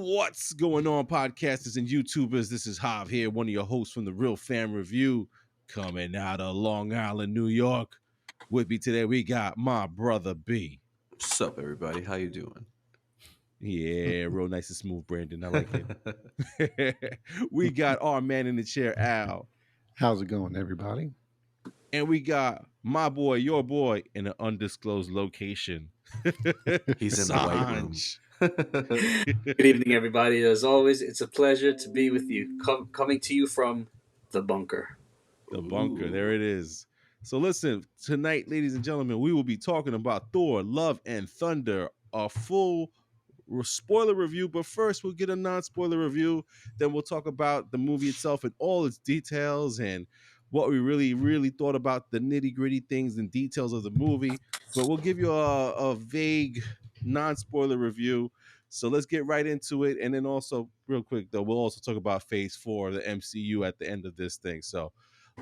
What's going on, podcasters and YouTubers? This is Hav here, one of your hosts from the Real Fan Review, coming out of Long Island, New York. With me today, we got my brother B. What's up, everybody? How you doing? Yeah, real nice and smooth, Brandon. I like it. We got our man in the chair, Al. How's it going, everybody? And we got my boy, your boy, in an undisclosed location. He's in the white room. Good evening, everybody. As always, it's a pleasure to be with you. Coming to you from the bunker. The bunker, there it is. So listen, tonight, ladies and gentlemen, we will be talking about Thor, Love and Thunder, a full spoiler review. But first, we'll get a non-spoiler review. Then we'll talk about the movie itself and all its details and what we really thought about the nitty-gritty things and details of the movie. But we'll give you a vague non-spoiler review. So let's get right into it. And then also, real quick, though, we'll also talk about Phase 4 of the MCU at the end of this thing. So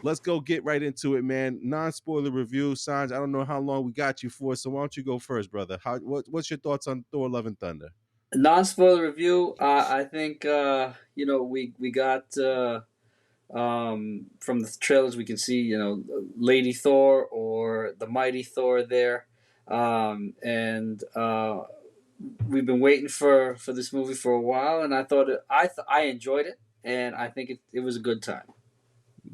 let's go get right into it, man. Non-spoiler review. Sanj, I don't know how long we got you for, so why don't you go first, brother? What's your thoughts on Thor, Love and Thunder? Non-spoiler review. I think we got from the trailers we can see Lady Thor or the Mighty Thor there, and we've been waiting for this movie for a while, and I thought I enjoyed it, and I think it was a good time.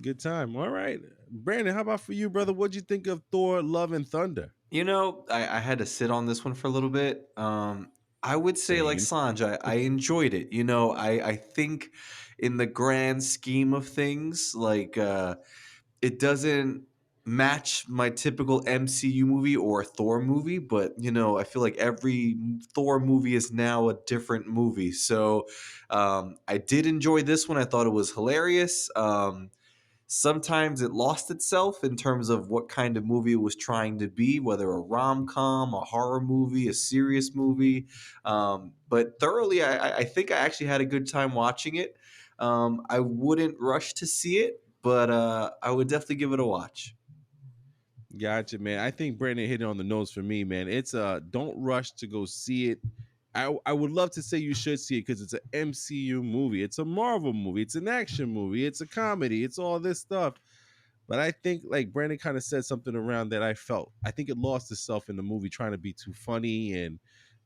Good time. All right. Brandon, how about for you, brother? What'd you think of Thor, Love and Thunder? I had to sit on this one for a little bit. I would say, Same. like Sanj, I enjoyed it. I think in the grand scheme of things, it doesn't match my typical MCU movie or Thor movie, but I feel like every Thor movie is now a different movie. So I did enjoy this one. I thought it was hilarious. Sometimes it lost itself in terms of what kind of movie it was trying to be, whether a rom-com, a horror movie, a serious movie. But thoroughly, I think I actually had a good time watching it. I wouldn't rush to see it, but I would definitely give it a watch. Gotcha, man. I think Brandon hit it on the nose for me, man. It's don't rush to go see it. I would love to say you should see it because it's an MCU movie. It's a Marvel movie. It's an action movie. It's a comedy. It's all this stuff. But I think, like Brandon kind of said something around that I felt. I think it lost itself in the movie trying to be too funny and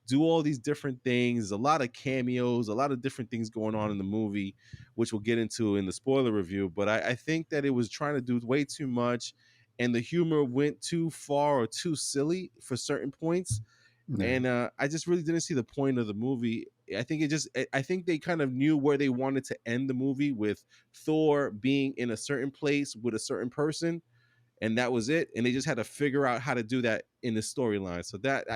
do all these different things. A lot of cameos, a lot of different things going on in the movie, which we'll get into in the spoiler review. But I think that it was trying to do way too much, and the humor went too far or too silly for certain points. Yeah. And I just really didn't see the point of the movie. I think they kind of knew where they wanted to end the movie, with Thor being in a certain place with a certain person, and that was it. And they just had to figure out how to do that in the storyline. So that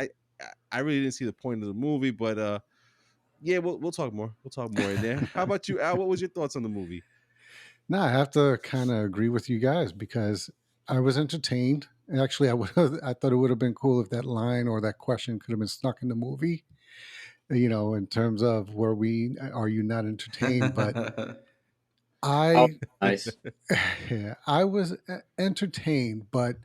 I really didn't see the point of the movie, but yeah, we'll talk more. We'll talk more in there. How about you, Al? What was your thoughts on the movie? No, I have to kind of agree with you guys because I was entertained. Actually, I thought it would have been cool if that line or that question could have been stuck in the movie. In terms of are you not entertained? But Nice. yeah, I was entertained, but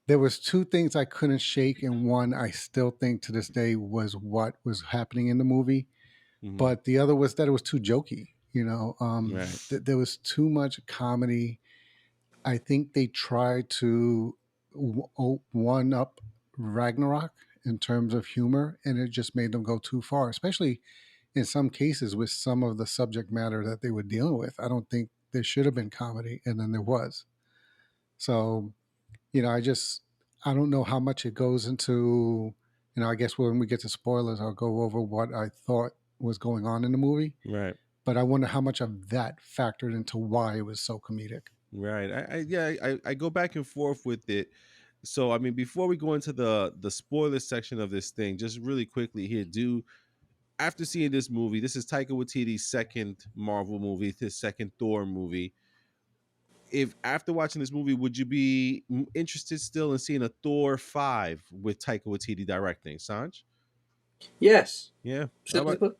there was two things I couldn't shake, and one I still think to this day was what was happening in the movie. Mhm. But the other was that it was too jokey. Right. There was too much comedy. I think they tried to one up Ragnarok in terms of humor, and it just made them go too far, especially in some cases with some of the subject matter that they were dealing with. I don't think there should have been comedy, and then there was. So, I don't know how much it goes into, I guess when we get to spoilers, I'll go over what I thought was going on in the movie. Right. But I wonder how much of that factored into why it was so comedic. Right. I go back and forth with it. So I mean, before we go into the spoiler section of this thing, just really quickly here, after seeing this movie, this is Taika Waititi's second Marvel movie, his second Thor movie. If after watching this movie, would you be interested still in seeing a Thor 5 with Taika Waititi directing? Sanj? Yes. Yeah.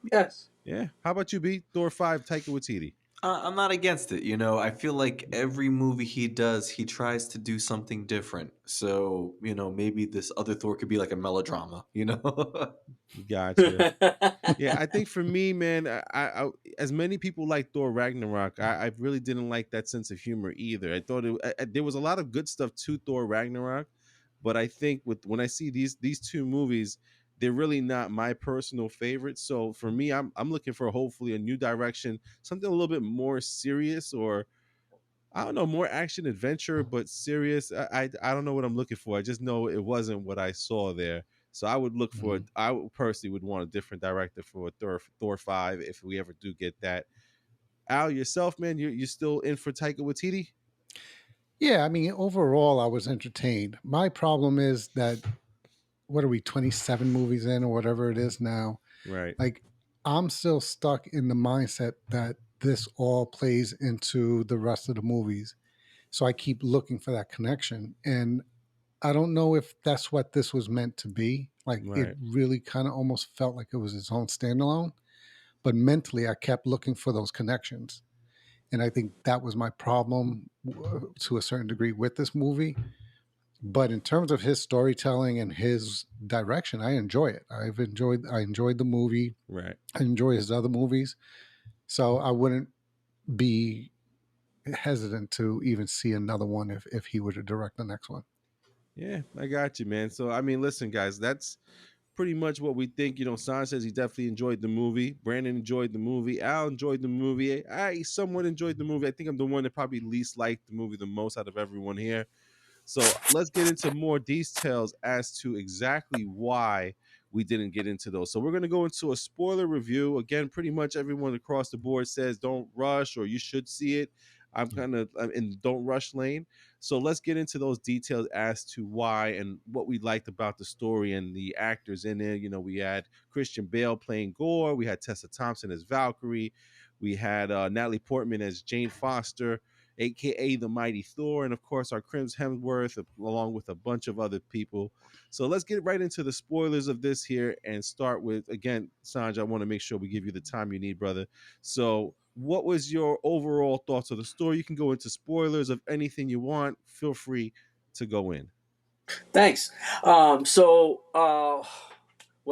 Yes. Yeah. How about you, B? Thor 5, Taika Waititi? I'm not against it. You know, I feel like every movie he does, he tries to do something different. So, you know, maybe this other Thor could be like a melodrama, you know? Gotcha. Yeah, I think for me, man, as many people like Thor Ragnarok, I really didn't like that sense of humor either. I thought there was a lot of good stuff to Thor Ragnarok, but I think when I see these two movies, they're really not my personal favorite. So for me, I'm looking for hopefully a new direction, something a little bit more serious, or I don't know, more action adventure, but serious. I don't know what I'm looking for. I just know it wasn't what I saw there. So I would look for. Mhm. Personally would want a different director for Thor 5 if we ever do get that. Al, yourself, man, you still in for Taika Waititi? Yeah, I mean, overall, I was entertained. My problem is that what are we, 27 movies in or whatever it is now? Right, Like, I'm still stuck in the mindset that this all plays into the rest of the movies. So I keep looking for that connection. And I don't know if that's what this was meant to be. Like, it right, really kind of almost felt like it was its own standalone. But mentally, I kept looking for those connections. And I think that was my problem to a certain degree with this movie. But in terms of his storytelling and his direction, I enjoy it. I enjoyed the movie. right. I enjoy his other movies. So I wouldn't be hesitant to even see another one if he were to direct the next one. Yeah, I got you, man. So I mean, listen, guys, that's pretty much what we think. You know, San says he definitely enjoyed the movie. Brandon enjoyed the movie. Al enjoyed the movie. I somewhat enjoyed the movie. I think I'm the one that probably least liked the movie the most out of everyone here. So let's get into more details as to exactly why we didn't get into those. So we're going to go into a spoiler review. Again, pretty much everyone across the board says don't rush or you should see it. I'm kind of in don't rush lane. So let's get into those details as to why and what we liked about the story and the actors in it. You know, we had Christian Bale playing Gore. We had Tessa Thompson as Valkyrie. We had Natalie Portman as Jane Foster, aka the Mighty Thor, and of course our Chris Hemsworth, along with a bunch of other people. So let's get right into the spoilers of this here and start with, again, Sanj, I want to make sure we give you the time you need, brother. So what was your overall thoughts of the story? You can go into spoilers of anything you want. Feel free to go in. Thanks. What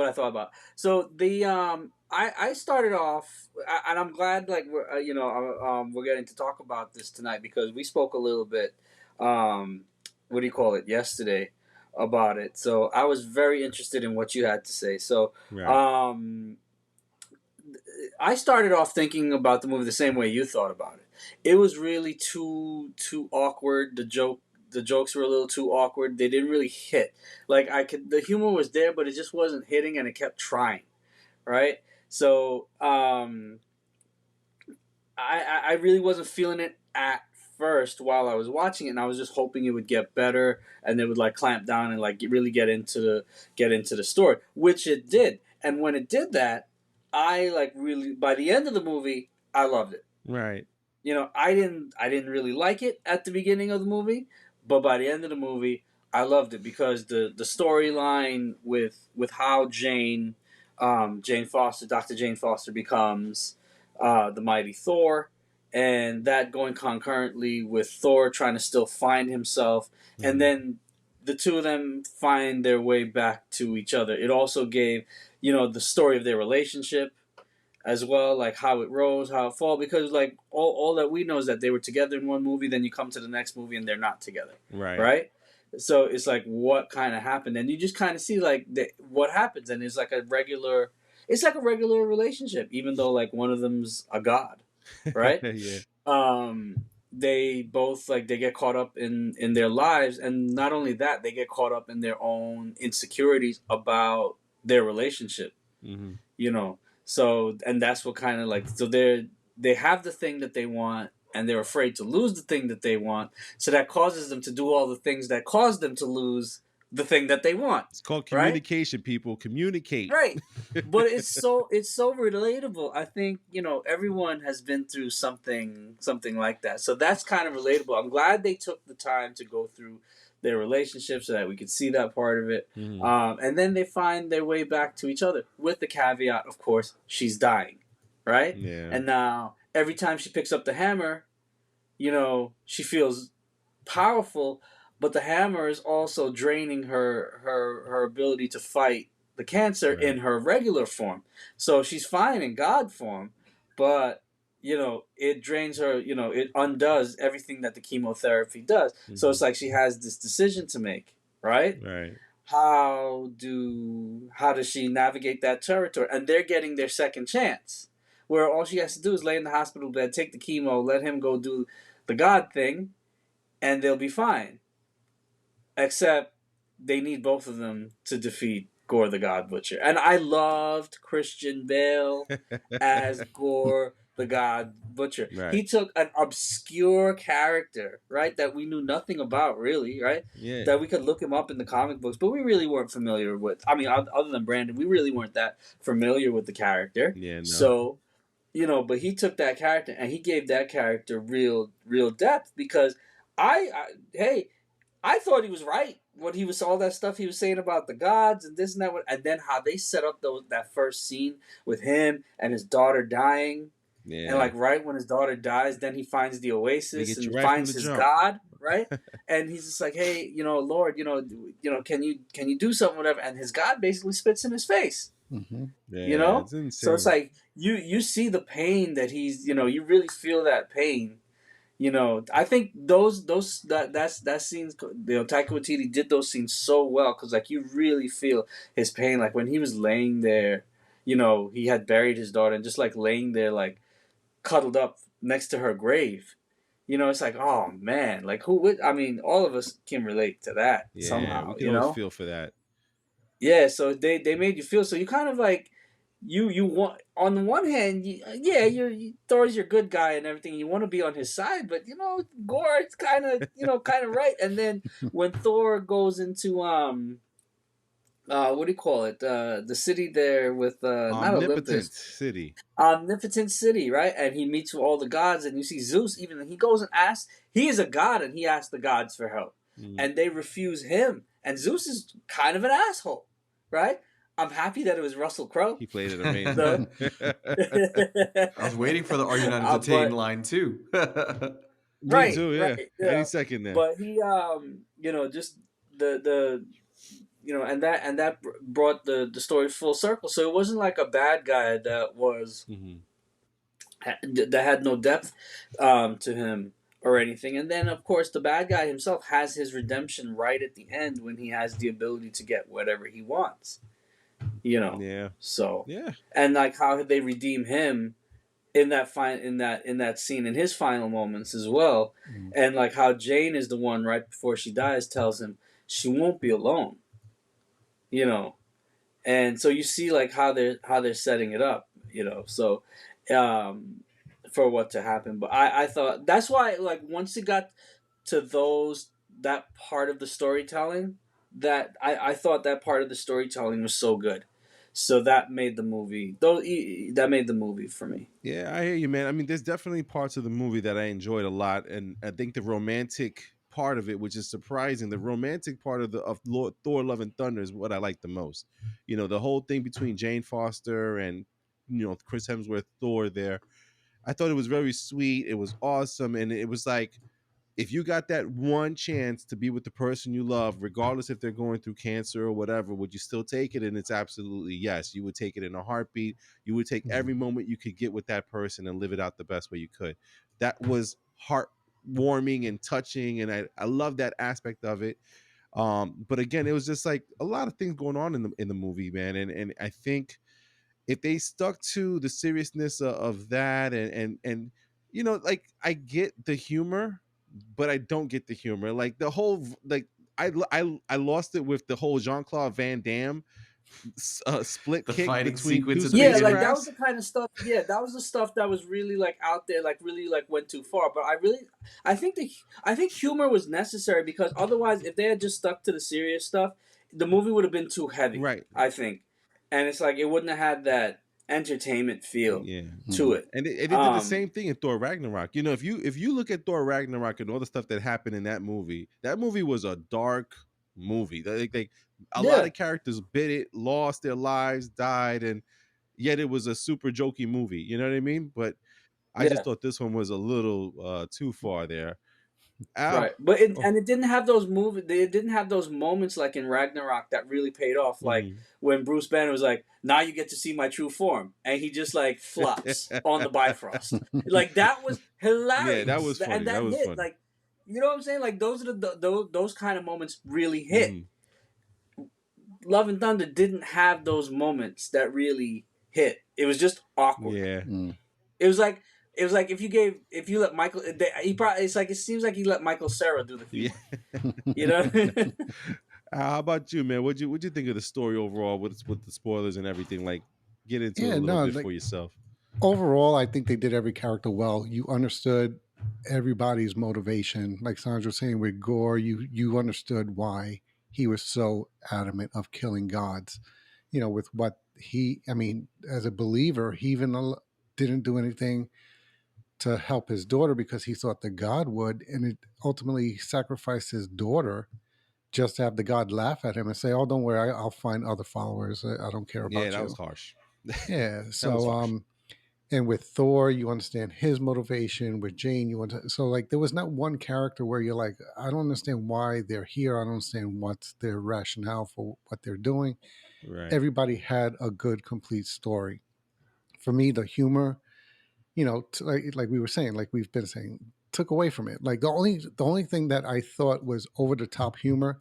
I thought about. So I started off, and I'm glad like we're getting to talk about this tonight because we spoke a little bit, what do you call it, yesterday about it. So I was very interested in what you had to say. So Right. um, I started off thinking about the movie the same way you thought about it. It was really too awkward. The jokes were a little too awkward. They didn't really hit. Like the humor was there, but it just wasn't hitting, and it kept trying. Right. So I really wasn't feeling it at first while I was watching it, and I was just hoping it would get better, and they would like clamp down and like really get into the story, which it did. And when it did that, I like really by the end of the movie, I loved it. Right. You know, I didn't really like it at the beginning of the movie, but by the end of the movie, I loved it because the storyline with how Jane Foster, Dr. Jane Foster becomes the mighty Thor, and that going concurrently with Thor trying to still find himself, and Mhm. then the two of them find their way back to each other. It also gave, the story of their relationship as well, like how it rose, how it fall, because like all that we know is that they were together in one movie, then you come to the next movie and they're not together, Right. right? So it's like what kind of happened, and you just kind of see like what happens, and it's like a regular relationship, even though like one of them's a god, right? Yeah. They both like they get caught up in their lives, and not only that, they get caught up in their own insecurities about their relationship, Hmm. you know. So and that's what kind of like so they have the thing that they want, and they're afraid to lose the thing that they want, so that causes them to do all the things that cause them to lose the thing that they want, It's called right? communication, people. Communicate. Right. But it's so relatable. I think, everyone has been through something like that. So that's kind of relatable. I'm glad they took the time to go through their relationship so that we could see that part of it. Hmm. And then they find their way back to each other with the caveat, of course, she's dying, right? Yeah. And now every time she picks up the hammer, she feels powerful, but the hammer is also draining her ability to fight the cancer Right. in her regular form. So she's fine in God form, but it drains her. It undoes everything that the chemotherapy does. So Mm-hmm. it's like she has this decision to make, right? Right. How does she navigate that territory? And they're getting their second chance, where all she has to do is lay in the hospital bed, take the chemo, let him go do the God thing, and they'll be fine. Except they need both of them to defeat Gore the God Butcher. And I loved Christian Bale as Gore the God Butcher. Right. He took an obscure character, right, that we knew nothing about, really, right? Yeah. That we could look him up in the comic books, but we really weren't familiar with. I mean, other than Brandon, we really weren't that familiar with the character. Yeah. No. So, but he took that character and he gave that character real depth because hey, I thought he was right when he was all that stuff he was saying about the gods and this and that, and then how they set up that first scene with him and his daughter dying, and Yeah. like right when his daughter dies, then he finds the They oasis get you and right from finds the his jump. God, right? And he's just like, hey, Lord, can you do something, whatever? And his God basically spits in his face. Mm-hmm. Yeah, it's insane. So it's like you see the pain that he's, you really feel that pain. I think that scenes, Taika Waititi did those scenes so well because like you really feel his pain, like when he was laying there, he had buried his daughter and just like laying there like cuddled up next to her grave. It's like, oh man, like who would? I mean, all of us can relate to that Yeah, we somehow. can always feel for that. Yeah, so they made you feel, so you kind of like you want, on the one hand, Thor's your good guy and everything, you want to be on his side, but Gore, it's kind of right. And then when Thor goes into what do you call it, the city there with not Omnipotent Olympus, city. Omnipotent City, right? And he meets with all the gods, and you see Zeus. Even he goes and asks. He is a god, and he asks the gods for help, and they refuse him. And Zeus is kind of an asshole, right? I'm happy that it was Russell Crowe. He played it amazing. The I was waiting for the "Are you not entertained" but line too. Me right, too. Yeah, right, any second now. but he just the and that brought the story full circle. So it wasn't like a bad guy that was Mm-hmm. that had no depth to him or anything. And then, of course, the bad guy himself has his redemption right at the end when he has the ability to get whatever he wants. Yeah. So Yeah. and like how they redeem him in that scene in his final moments as well, and like how Jane is the one right before she dies tells him she won't be alone. And so you see like how they're setting it up. So um, for what to happen. But I thought that's why, like, once it got to that part of the storytelling, that I thought that part of the storytelling was so good. So that made the movie for me. Yeah, I hear you, man. I mean, there's definitely parts of the movie that I enjoyed a lot, and I think the romantic part of it, which is surprising, the romantic part of Thor: Love and Thunder is what I like the most. The whole thing between Jane Foster and Chris Hemsworth Thor there. I thought it was very sweet. It was awesome, and it was like, if you got that one chance to be with the person you love, regardless if they're going through cancer or whatever, would you still take it? And it's absolutely yes. You would take it in a heartbeat. You would take every moment you could get with that person and live it out the best way you could. That was heartwarming and touching, and I love that aspect of it. But again, it was just like a lot of things going on in the movie, man. And I think if they stuck to the seriousness of that, and like, I get the humor, but I don't get the humor, like the whole, like, I lost it with the whole Jean-Claude Van Damme split The kick fighting between sequence two at the Yeah, beginning. like that was spacecrafts. the kind of stuff. Yeah, that was the stuff that was really like out there, like really like went too far. But I think humor was necessary because otherwise, if they had just stuck to the serious stuff, the movie would have been too heavy. Right. I think, and it's like it wouldn't have had that entertainment feel Yeah. to it. And they did the same thing in Thor Ragnarok. If you look at Thor Ragnarok and all the stuff that happened in that movie was a dark movie. A lot Yeah, of characters bit it, lost their lives, died, and yet it was a super jokey movie. You know what I mean? But I just Yeah. thought this one was a little too far there. Al, Right, but oh, it didn't have those it didn't have those moments like in Ragnarok that really paid off. Like mhm. when Bruce Banner was like, "Now you get to see my true form," and he just like flops on the Bifrost. Like that was Yeah, that was hilarious, and funny. That that was hit. funny. Like, you know what I'm saying? Like those are those kind of moments really hit. Hmm. Love and Thunder didn't have those moments that really hit. It was just awkward. Yeah. Mm. It was like if you let Michael, he probably it's like it seems like he let Michael Cera do the Yeah. humor. You know. How about you, man? What'd you think of the story overall with the spoilers and everything? Like, get into it a Yeah, little no, bit like for yourself. overall, I think they did every character well. You understood everybody's motivation. Like Sandra was saying with Gore, you understood why he was so adamant of killing gods. You know, with what I mean, as a believer, he even didn't do anything to help his daughter because he thought the God would, and it ultimately sacrificed his daughter just to have the God laugh at him and say, "Oh, don't worry, I'll find other followers. I don't care Yeah, about that was you." harsh. Yeah. That was So, harsh. and with Thor, you understand his motivation. With Jane, you want to. So, like, there was not one character where you're like, I don't understand why they're here. I don't understand what's their rationale for what they're doing. Right. Everybody had a good, complete story. For me, the humor, like we were saying, like we've been saying, took away from it. Like the only thing that I thought was over the top humor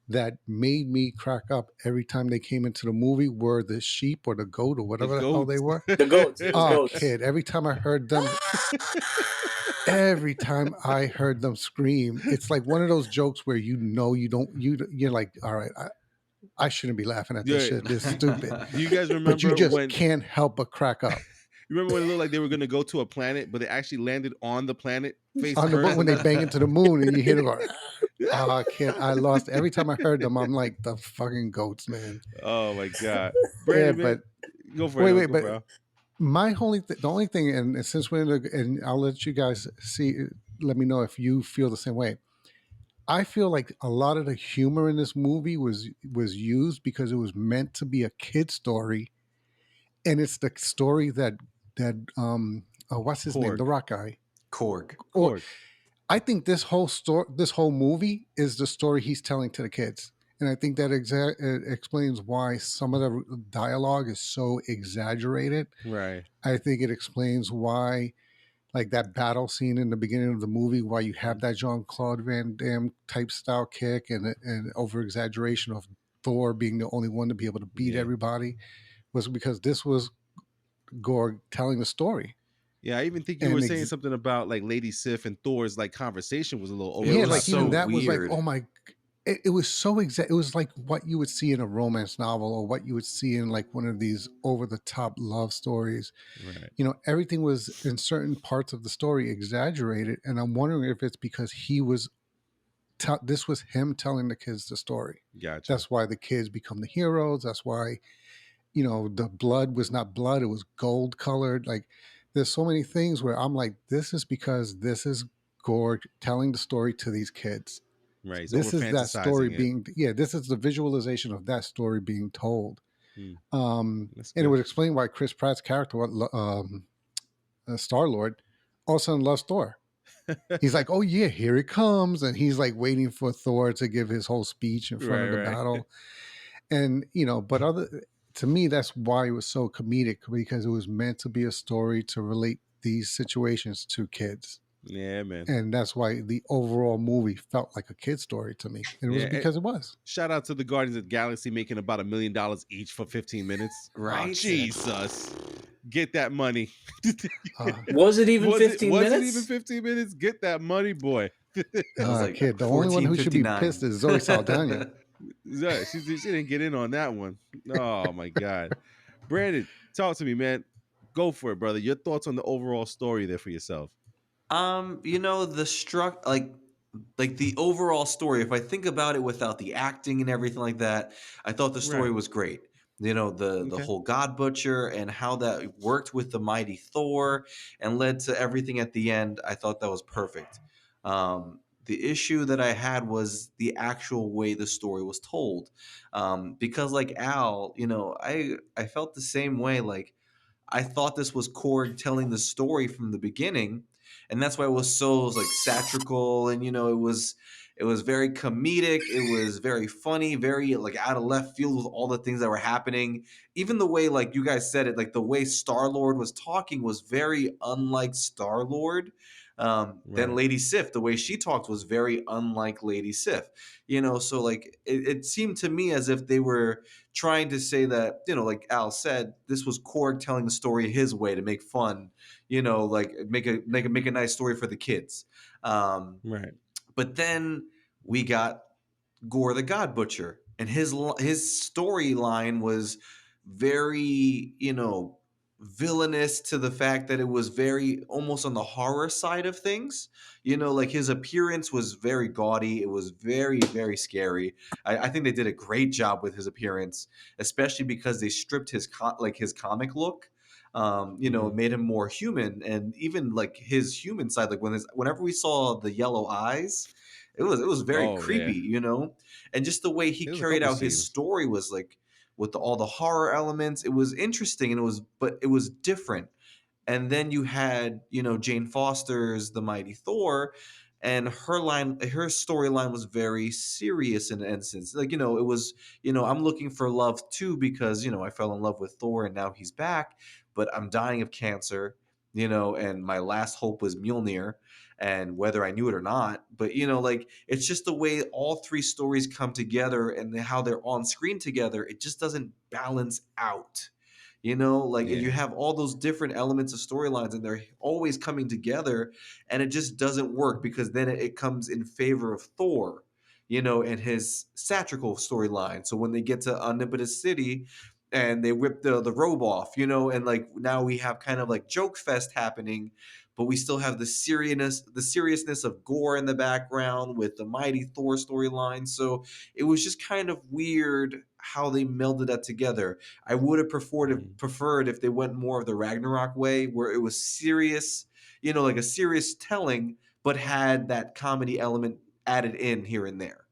that made me crack up every time they came into the movie were the sheep or the goat or The whatever the hell they goats. were. The goats. It was Oh, goats. kid! Every time I heard them scream, it's like one of those jokes where you don't you're like, all right, I shouldn't be laughing at this Yeah. shit. This is Do, stupid, do you guys but you remember just when can't help but crack up. you remember when it looked like they were gonna go to a planet, but they actually landed on the planet face On the boat first? when they bang into the moon and you hear them go, Yeah. oh, kid, I lost every time I heard them. I'm like the fucking goats, man. Oh my god, Yeah, Brandon, man, but go for it. wait, No, wait, go but for it. the only thing, and since we're in and I'll let you guys see, let me know if you feel the same way. I feel like a lot of the humor in this movie was used because it was meant to be a kid story, and it's the story that what's his name, the Korg, rock guy, Korg. or Korg. I think this whole movie is the story he's telling to the kids, and I think that explains why some of the dialogue is so exaggerated. Right. I think it explains why, like that battle scene in the beginning of the movie, why you have that Jean Claude Van Damme type style kick and over exaggeration of Thor being the only one to be able to beat Yeah. everybody, was because this was Gore telling the story. Yeah, I even think you were And saying something about like Lady Sif and Thor's like conversation was a little over It the yeah, was top like even so too. that was like, weird. oh my, it was so exact. It was like what you would see in a romance novel or what you would see in like one of these over the top love stories. Right. Everything was in certain parts of the story exaggerated. And I'm wondering if it's because this was him telling the kids the story. Gotcha. That's why the kids become the heroes. That's why, the blood was not blood, it was gold colored. Like there's so many things where I'm like, this is because this is Gore telling the story to these kids. Right. He's over This is that story fantasizing it. being, yeah, this is the visualization of that story being told. Hmm. That's And it good. would explain why Chris Pratt's character, Star Lord, all of a sudden loves Thor. He's like, oh yeah, here it comes. And he's like waiting for Thor to give his whole speech in front of Right, the right. battle. And, but to me, that's why it was so comedic, because it was meant to be a story to relate these situations to kids. Yeah, man. And that's why the overall movie felt like a kid story to me. And it was Yeah. because it was. Shout out to the Guardians of the Galaxy making about $1 million each for 15 minutes. Oh, Right? Jesus. Get that money. Uh, Was it even was it 15 was it minutes? even 15 minutes? Get that money, boy. It was like kid, the only one who should be 14:59. pissed is Zoe Saldana. Yeah, she didn't get in on that one. Oh my god. Brandon, talk to me, man. Go for it, brother. Your thoughts on the overall story there for yourself. Like the overall story, if I think about it without the acting and everything like that, I thought the story Right. was great. The Okay. whole God Butcher and how that worked with the mighty Thor and led to everything at the end. I thought that was perfect. The issue that I had was the actual way the story was told, because like Al, I felt the same way. Like I thought this was Korg telling the story from the beginning, and that's why it was so like satirical, and it was very comedic, it was very funny, very like out of left field with all the things that were happening. Even the way, like you guys said it, like the way Star Lord was talking was very unlike Star Lord. Then Right. Lady Sif, the way she talked was very unlike Lady Sif. So like it seemed to me as if they were trying to say that, like Al said, this was Korg telling the story his way to make fun, like make a nice story for the kids. Um, Right. but then we got Gore the God Butcher, and his storyline was very, villainous, to the fact that it was very almost on the horror side of things. Like his appearance was very gaudy. It was very, very scary. I think they did a great job with his appearance, especially because they stripped his comic look. Hmm. Made him more human, and even like his human side, like whenever we saw the yellow eyes, it was very Oh creepy, yeah. and just the way he There's a carried couple out his scenes. story was like with all the horror elements. It was interesting, and it was different. And then you had, Jane Foster's The Mighty Thor, and her storyline was very serious in an instance. Like, it was, I'm looking for love too, because, I fell in love with Thor and now he's back, but I'm dying of cancer, and my last hope was Mjolnir, and whether I knew it or not. But, like, it's just the way all three stories come together and how they're on screen together. It just doesn't balance out. Like you Yeah. have all those different elements of storylines and they're always coming together, and it just doesn't work, because then it comes in favor of Thor, and his satirical storyline. So when they get to Omnipotent City and they whip the robe off, and like now we have kind of like joke fest happening, but we still have the seriousness of Gore in the background with the mighty Thor storyline. So it was just kind of weird how they melded that together. I would have Mhm. preferred if they went more of the Ragnarok way, where it was serious, like a serious telling, but had that comedy element added in here and there.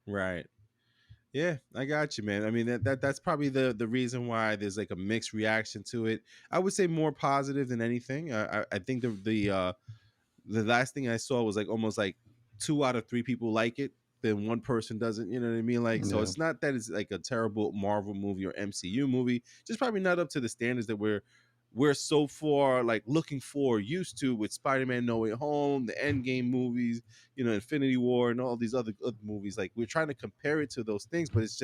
Right. Yeah, I got you, man. I mean that's probably the reason why there's like a mixed reaction to it. I would say more positive than anything. I think the last thing I saw was like almost like 2 out of 3 people like it, then one person doesn't. You know what I mean? Like, so Yeah. it's not that it's like a terrible Marvel movie or MCU movie, just probably not up to the standards that we're so far like looking for, used to with Spider-Man No Way Home, the Endgame movies, Infinity War, and all these other movies. Like we're trying to compare it to those things, but it's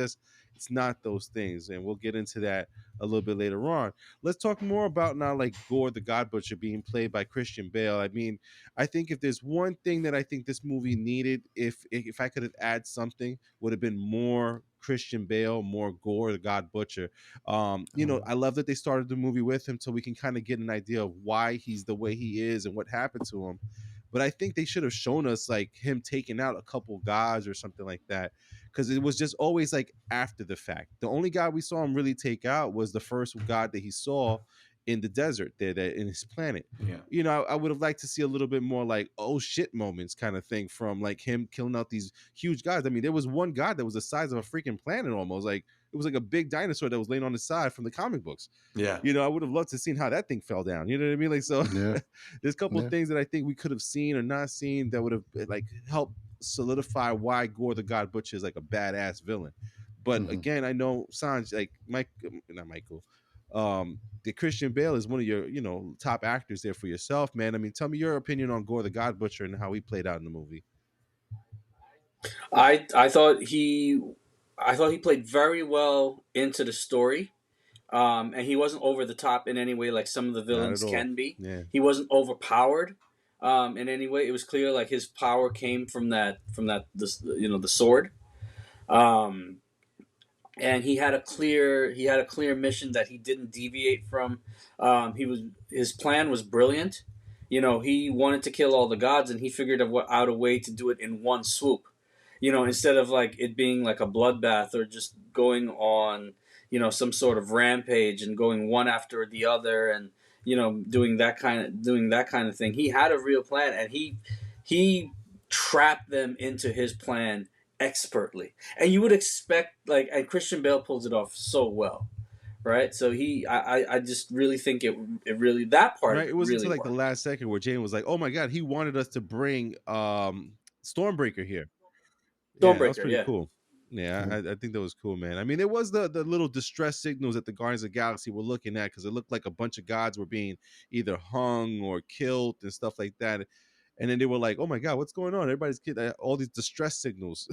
not those things, and we'll get into that a little bit later on. Let's talk more about now, like Gore the God Butcher being played by Christian Bale. I mean, I think if there's one thing that I think this movie needed, if I could have added something, would have been more Christian Bale, more Gore the God Butcher. I love that they started the movie with him so we can kind of get an idea of why he's the way he is and what happened to him. But I think they should have shown us like him taking out a couple guys or something like that, because it was just always like after the fact. The only guy we saw him really take out was the first god that he saw in the desert there, that in his planet. Yeah. I would have liked to see a little bit more like oh shit moments kind of thing from like him killing out these huge guys. I mean, there was one god that was the size of a freaking planet almost. Like it was like a big dinosaur that was laying on his side from the comic books. Yeah. I would have loved to seen how that thing fell down. You know what I mean? Like so Yeah. there's a couple of Yeah. things that I think we could have seen or not seen that would have like helped solidify why Gore the God Butcher is like a badass villain. But Hmm. again, I know Sanj, like Mike, not Michael, the Christian Bale is one of your, top actors there for yourself, man. I mean, tell me your opinion on Gore the God Butcher and how he played out in the movie. I thought he played very well into the story. And he wasn't over the top in any way like some of the Not at villains all. can be. Yeah. He wasn't overpowered in any way. It was clear like his power came from the sword. Um, and he had a clear mission that he didn't deviate from. His plan was brilliant. He wanted to kill all the gods, and he figured out a way to do it in one swoop. Instead of like it being like a bloodbath or just going on some sort of rampage and going one after the other and doing that kind of thing. He had a real plan, and he trapped them into his plan expertly. And you would expect and Christian Bale pulls it off so well, right? So I just really think it really, that part of Right. It it wasn't really until like the worked. last second where Jane was like, "Oh my god, he wanted us to bring Stormbreaker here." Yeah, that was Stormbreaker, pretty yeah. cool. Yeah, Yeah. I think that was cool, man. I mean, it was the little distress signals that the Guardians of the Galaxy were looking at because it looked like a bunch of gods were being either hung or killed and stuff like that. And then they were like, "Oh my god, what's going on?" Everybody's getting all these distress signals,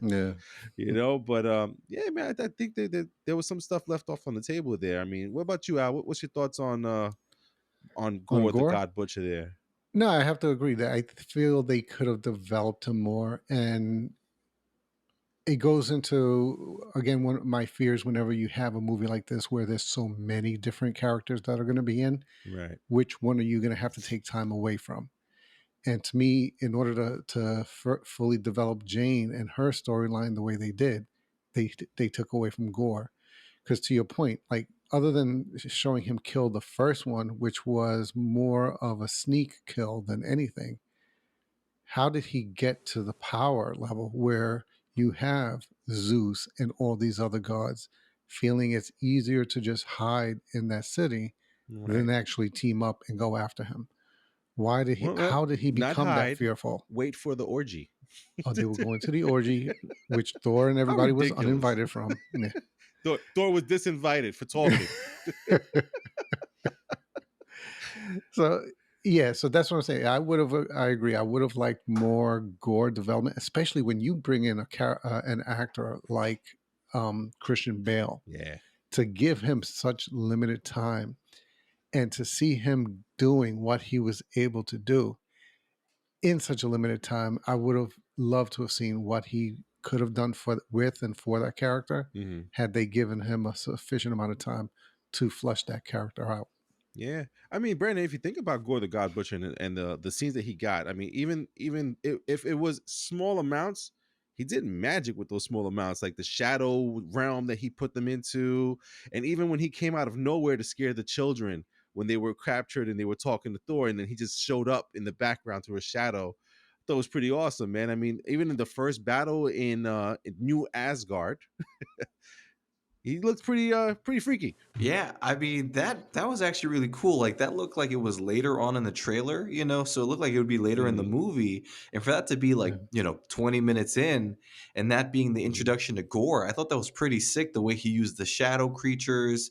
Yeah. you know. But yeah, man, I think that there was some stuff left off on the table there. I mean, what about you, Al? What's your thoughts on On Gore, the Gore? God Butcher there? No, I have to agree that I feel they could have developed him more. And it goes into, again, one of my fears whenever you have a movie like this where there's so many different characters that are going to be in, Right. which one are you going to have to take time away from? And to me, in order to fully develop Jane and her storyline the way they did, they took away from Gore. Because to your point, like other than showing him kill the first one, which was more of a sneak kill than anything, how did he get to the power level where you have Zeus and all these other gods feeling it's easier to just hide in that city than Right. actually team up and go after him? Why did he? Well, How did he not become that hide. fearful? Wait for the orgy. Oh, they were going to the orgy, which Thor and How everybody was ridiculous. uninvited from. Yeah. Thor was disinvited for talking. So yeah, so that's what I'm saying. I agree. I would have liked more Gore development, especially when you bring in an actor like Christian Bale Yeah. to give him such limited time and to see him doing what he was able to do in such a limited time. I would have loved to have seen what he could have done with and for that character Hmm. had they given him a sufficient amount of time to flesh that character out. Yeah, I mean, Brandon, if you think about Gore the God Butcher and the scenes that he got, I mean, even if it was small amounts, he did magic with those small amounts, like the shadow realm that he put them into, and even when he came out of nowhere to scare the children when they were captured and they were talking to Thor, and then he just showed up in the background through a shadow. I thought it was pretty awesome, man. I mean, even in the first battle in New Asgard, he looked pretty freaky. Yeah, I mean that was actually really cool. Like that looked like it was later on in the trailer, so it looked like it would be later in the Hmm. movie. And for that to be like, Yeah. 20 minutes in and that being the Hmm. introduction to Gore, I thought that was pretty sick the way he used the shadow creatures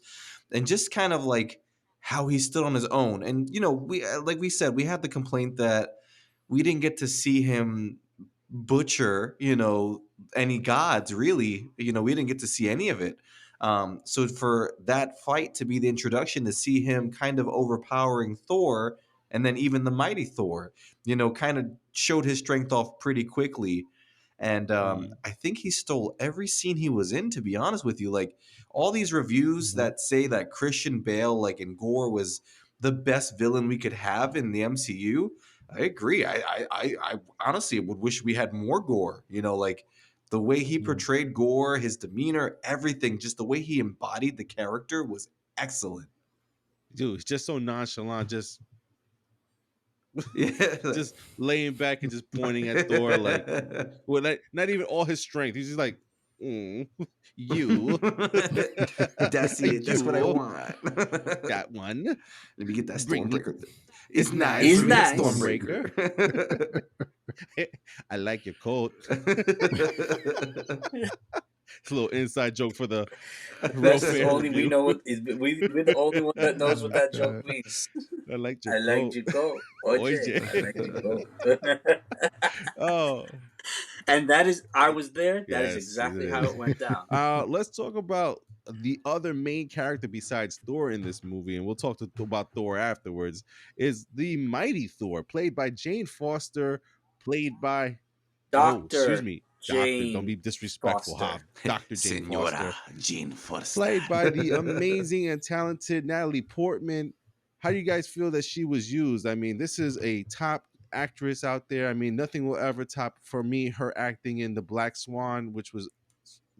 and just kind of like how he stood on his own. And we like we said, we had the complaint that we didn't get to see him butcher, any gods really. We didn't get to see any of it. So for that fight to be the introduction to see him kind of overpowering Thor and then even the mighty Thor, kind of showed his strength off pretty quickly. And Hmm. I think he stole every scene he was in, to be honest with you. Like all these reviews Hmm. that say that Christian Bale, like in Gore, was the best villain we could have in the MCU. I agree. I honestly would wish we had more Gore. Like the way he Yeah. portrayed Gore, his demeanor, everything, just the way he embodied the character was excellent. Dude, it's just so nonchalant, Yeah. just laying back and just pointing at Thor, like, well, not even all his strength. He's just like, mm, you, That's it. That's what I you, want. that one, Let me get that bring it. Stormbreaker. It's It's nice. nice. Let He's me get nice. Stormbreaker. Stormbreaker. I like your coat. It's a little inside joke for the real Best is fan only we review. know what is, we're the only one that knows what that joke Uh, means. I liked your I like coat. Jaco. Oye, I Oye. like Jaco. Oh, And that is, I was there. That is yes, it exactly how is. it went down. Let's talk about the other main character besides Thor in this movie, and we'll talk about Thor afterwards. Is the mighty Thor, played by Jane Foster, played by excuse Dr. me, Doctor. Don't be Jane disrespectful, huh? Foster. Doctor Jane Senora Foster, Jean Forster. played by the amazing and talented Natalie Portman. How do you guys feel that she was used? I mean, this is a top actress out there. I mean, nothing will ever top for me her acting in The Black Swan, which was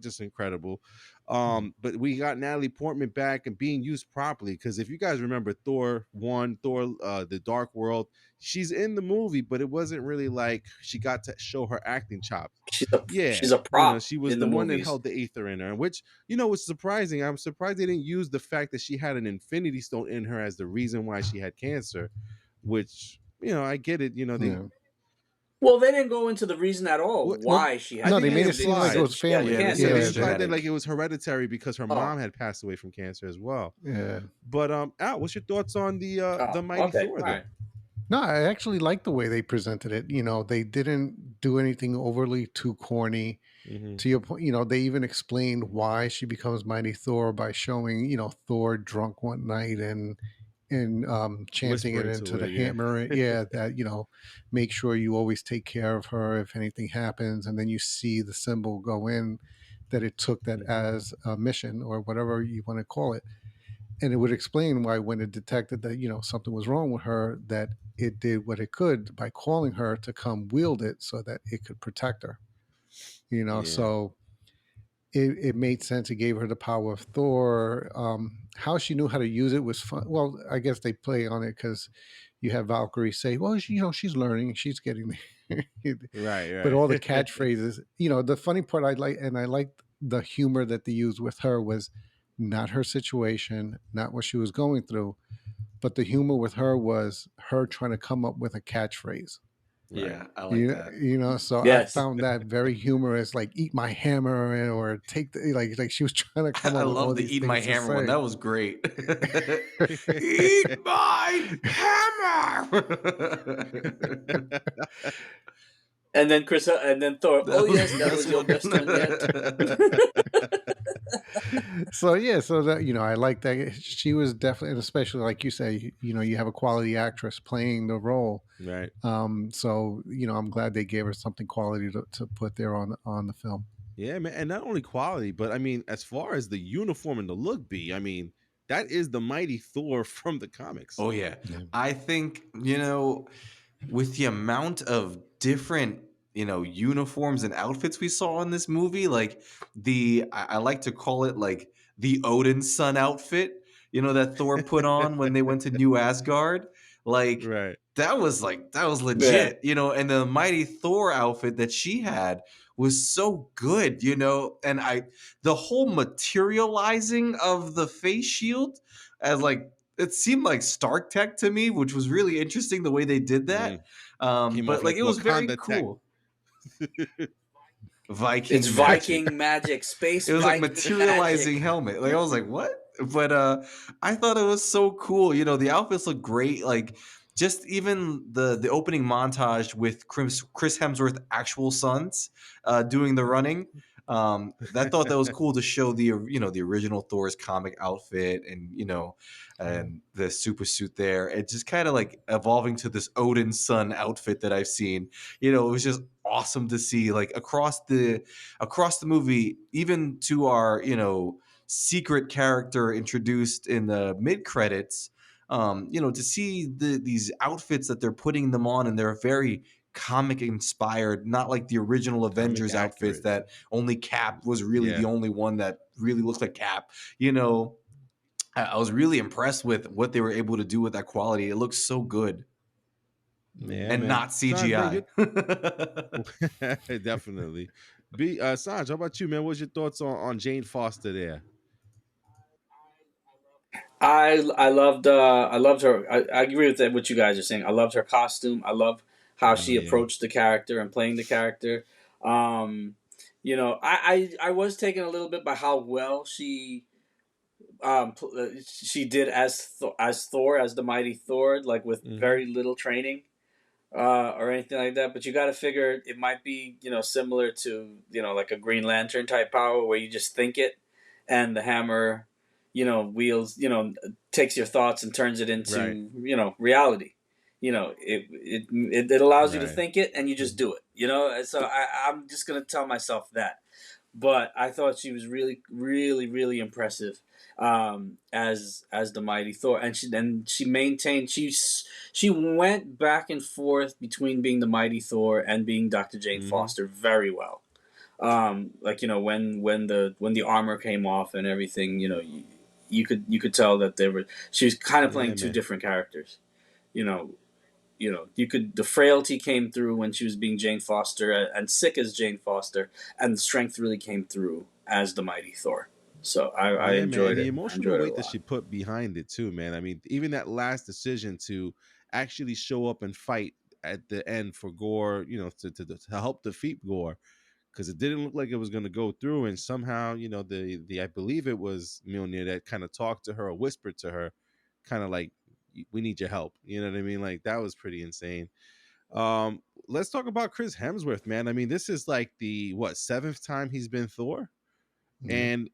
just incredible. But we got Natalie Portman back and being used properly, because if you guys remember Thor 1, Thor the Dark World, she's in the movie, but it wasn't really like she got to show her acting chops. She's Yeah, a prop she was in the the one that movies. held the ether in her, which was surprising. I'm surprised they didn't use the fact that she had an Infinity Stone in her as the reason why she had cancer, which I get it. They Yeah. Well, they didn't go into the reason at all what Well, why she I had no, think they it made it cancer. They seem just like it implied. said was she had family. Yeah, they cancer. Yeah, implied that that, like it was hereditary because her Oh, mom had passed away from cancer as well. yeah. But Al, what's your thoughts on the Mighty okay, Thor all there? right. No, I actually like the way they presented it. They didn't do anything overly too corny. Mm-hmm. To your point, they even explained why she becomes Mighty Thor by showing, Thor drunk one night and chanting it Whispering to into her, the yeah. hammer. Yeah, that make sure you always take care of her if anything happens, and then you see the symbol go in that it took that Mhm. as a mission or whatever you want to call it, and it would explain why when it detected that something was wrong with her, that it did what it could by calling her to come wield it so that it could protect her. Yeah. So it made sense. It gave her the power of Thor. How she knew how to use it was fun. Well, I guess they play on it because you have Valkyrie say, "Well, she's learning, she's getting there." But Right, all the right. catchphrases, the funny part I liked the humor that they used with her was not her situation, not what she was going through, but the humor with her was her trying to come up with a catchphrase. Right. Yeah, I like that. So I Yes, found that very humorous, like "eat my hammer" or "take the," like she was trying to come I up with all love these the eat my things to hammer one. say. That was great. Eat my hammer. and then Thor. Oh That was yes, the that best was your one. best one yet. So yeah, so that I like that she was definitely, and especially like you say, you have a quality actress playing the role. Right. So I'm glad they gave her something quality to put there on the film. Yeah, man. And not only quality, but I mean, as far as the uniform and the look be, I mean, that is the Mighty Thor from the comics. Oh yeah. Yeah. I think, with the amount of different, uniforms and outfits we saw in this movie, like I like to call it like the Odin son outfit, that Thor put on when they went to New Asgard. Like Right. that was Yeah, legit, and the Mighty Thor outfit that she had was so good, and the whole materializing of the face shield as like it seemed like Stark tech to me, which was really interesting the way they did that. Mm. Came off But like like it was very Wakanda tech. cool. it's Viking magic. Viking magic, space It was like Viking materializing magic. helmet. Like I was like, what? But I thought it was so cool. The outfits look great. Like just even the opening montage with Chris Hemsworth actual sons doing the running. I thought that was cool to show the original Thor's comic outfit and the super suit there. It just kind of like evolving to this Odin son outfit that I've seen. It was just awesome to see like across the movie, even to our secret character introduced in the mid credits. To see these outfits that they're putting them on, and they're very comic inspired, not like the original Comic Avengers outfits accurate. that only Cap was really the Yeah. only one that really looked like Cap. I was really impressed with what they were able to do with that quality. It looks so good Yeah, and man. not Sanj, man, CGI. definitely. Sanj, how about you, man? What's your thoughts on Jane Foster there? I loved her. I agree with what you guys are saying. I loved her costume. I love how Oh she yeah. approached the character and playing the character. Um, I was taken a little bit by how well she did as Thor, as the mighty Thor, like with Hmm. very little training or anything like that. But you got to figure it might be similar to like a Green Lantern type power where you just think it, and the hammer wheels takes your thoughts and turns it Right. into reality. It allows you to Right. think it and you just do it. So I'm just gonna tell myself that. But I thought she was really, really, really impressive as the mighty Thor, and she maintained she went back and forth between being the mighty Thor and being Dr. Jane Hmm. Foster very well. Like when the armor came off and everything, you could tell that she was kind of Yeah, playing two man. different characters. You know, you could the frailty came through when she was being Jane Foster and sick as Jane Foster, and the strength really came through as the mighty Thor. So I Yeah, man, enjoyed and the it. I emotional enjoyed it a weight that lot. she put behind it too, man. I mean, even that last decision to actually show up and fight at the end for Gore, to help defeat Gore, because it didn't look like it was going to go through, and somehow, the I believe it was Mjolnir that kind of talked to her or whispered to her, kind of like, "We need your help." You know what I mean? Like that was pretty insane. Let's talk about Chris Hemsworth, man. I mean, this is like the what seventh time he's been Thor. Yeah. And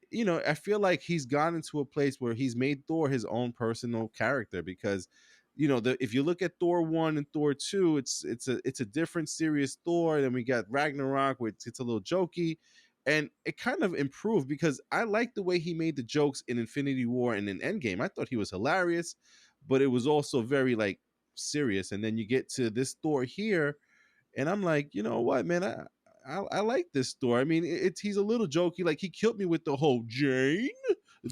I feel like he's gotten into a place where he's made Thor his own personal character, because if you look at Thor 1 and Thor 2, it's a different serious Thor. And then we got Ragnarok, where it's a little jokey, and it kind of improved, because I like the way he made the jokes in Infinity War and in Endgame. I thought he was hilarious, but it was also very like serious. And then you get to this Thor here, and I'm like, you know what, man, I like this story. I mean, he's a little jokey. Like he killed me with the whole Jane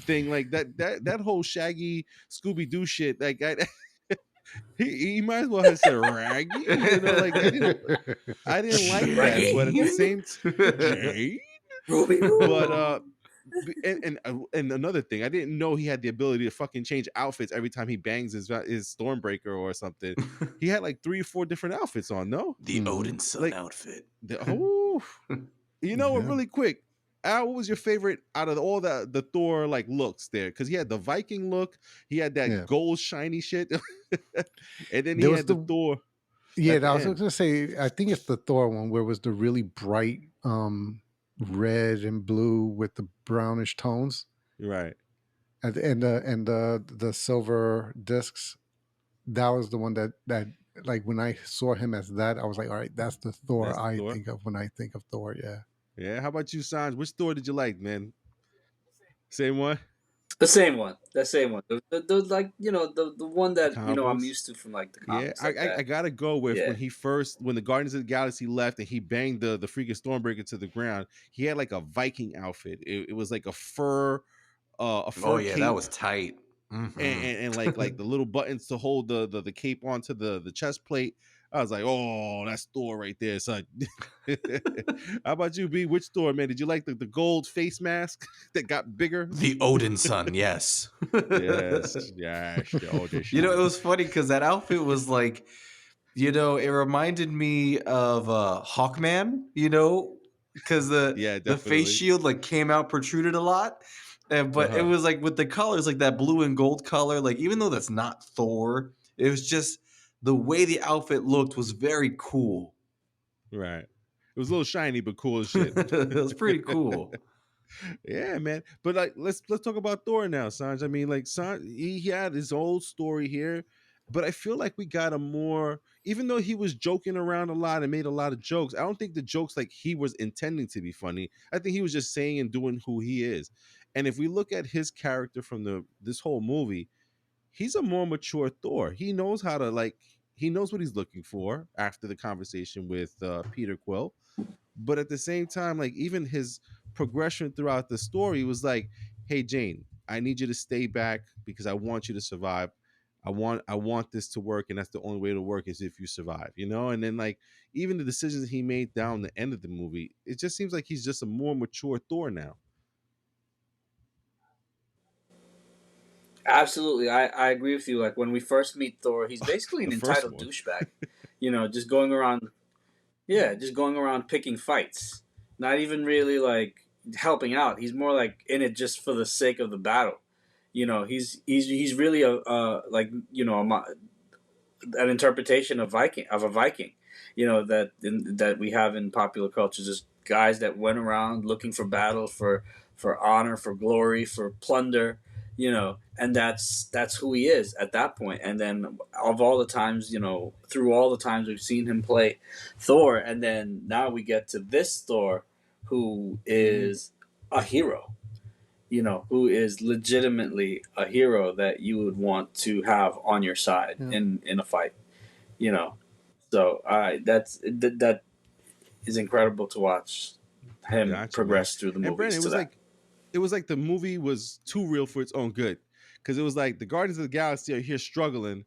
thing, like that whole Shaggy Scooby Doo shit. Like he might as well have said Raggy. Like I didn't like that. But at the Jane, same Jane, Ruby but Roo. and another thing, I didn't know he had the ability to fucking change outfits every time he bangs his Stormbreaker or something. He had like 3 or 4 different outfits on. No, The Hmm. Odin son like outfit. oh. What? Yeah. Really quick, Al, what was your favorite out of all the Thor like looks there? Because he had the Viking look, he had that Yeah. gold shiny shit, and then he There was had the the Thor Yeah, at I the was end. gonna say I think it's the Thor one where it was the really bright red and blue with the brownish tones Right, and the silver discs. That was the one that like when I saw him as that, I was like, all right, that's the Thor that's the I Thor. think of when I think of Thor. Yeah. Yeah. How about you, Sanj? Which Thor did you like, man? Same one. The same one. The same one. The like the one The that comic I'm books. used to from like the Yeah, comics, I, like I I that. gotta go with Yeah. when the Guardians of the Galaxy left and he banged the freaking Stormbreaker to the ground. He had like a Viking outfit. It was like a Oh fur yeah, that cape, was tight. and, Hmm. and like the little buttons to hold the cape onto the chest plate. I was like, oh, that's Thor right there, son. How about you, B? Which Thor, man? Did you like the gold face mask that got bigger? The Odin son, yes. Yes, yes, the older It son. was funny because that outfit was like, it reminded me of Hawkman, because Yeah, the face definitely. shield like came out protruded a lot. But it Uh-huh. was like with the colors, like that blue and gold color, like even though that's not Thor, it was just the way the outfit looked was very cool. Right. It was a little shiny, but cool as shit. It was pretty cool. Yeah, man. But like, let's talk about Thor now, Sanj. I mean, like, Sanj, he had his old story here, but I feel like we got a more. Even though he was joking around a lot and made a lot of jokes, I don't think the jokes like he was intending to be funny. I think he was just saying and doing who he is. And if we look at his character from this whole movie, he's a more mature Thor. He knows how to like. He knows what he's looking for after the conversation with Peter Quill, but at the same time, like even his progression throughout the story was like, hey Jane, I need you to stay back because I want you to survive. I want this to work, and that's the only way to work is if you survive, and then like even the decisions he made down the end of the movie, it just seems like he's just a more mature Thor now. Absolutely, I agree with you. Like when we first meet Thor, he's basically The an first entitled one. douchebag. Just going around. Yeah, just going around picking fights. Not even really like helping out. He's more like in it just for the sake of the battle. He's really a like an interpretation of a Viking. That we have in popular culture, just guys that went around looking for battle, for honor, for glory, for plunder. And that's who he is at that point. And then of all the times, through all the times we've seen him play Thor, and then now we get to this Thor, who Hmm. is a hero. Who is legitimately a hero that you would want to have on your side Yeah. in a fight you know. So that is incredible to watch him Gotcha, man. progress through the And Brandon, movies to that. it was like the movie was too real for its own good, because it was like the Guardians of the Galaxy are here struggling,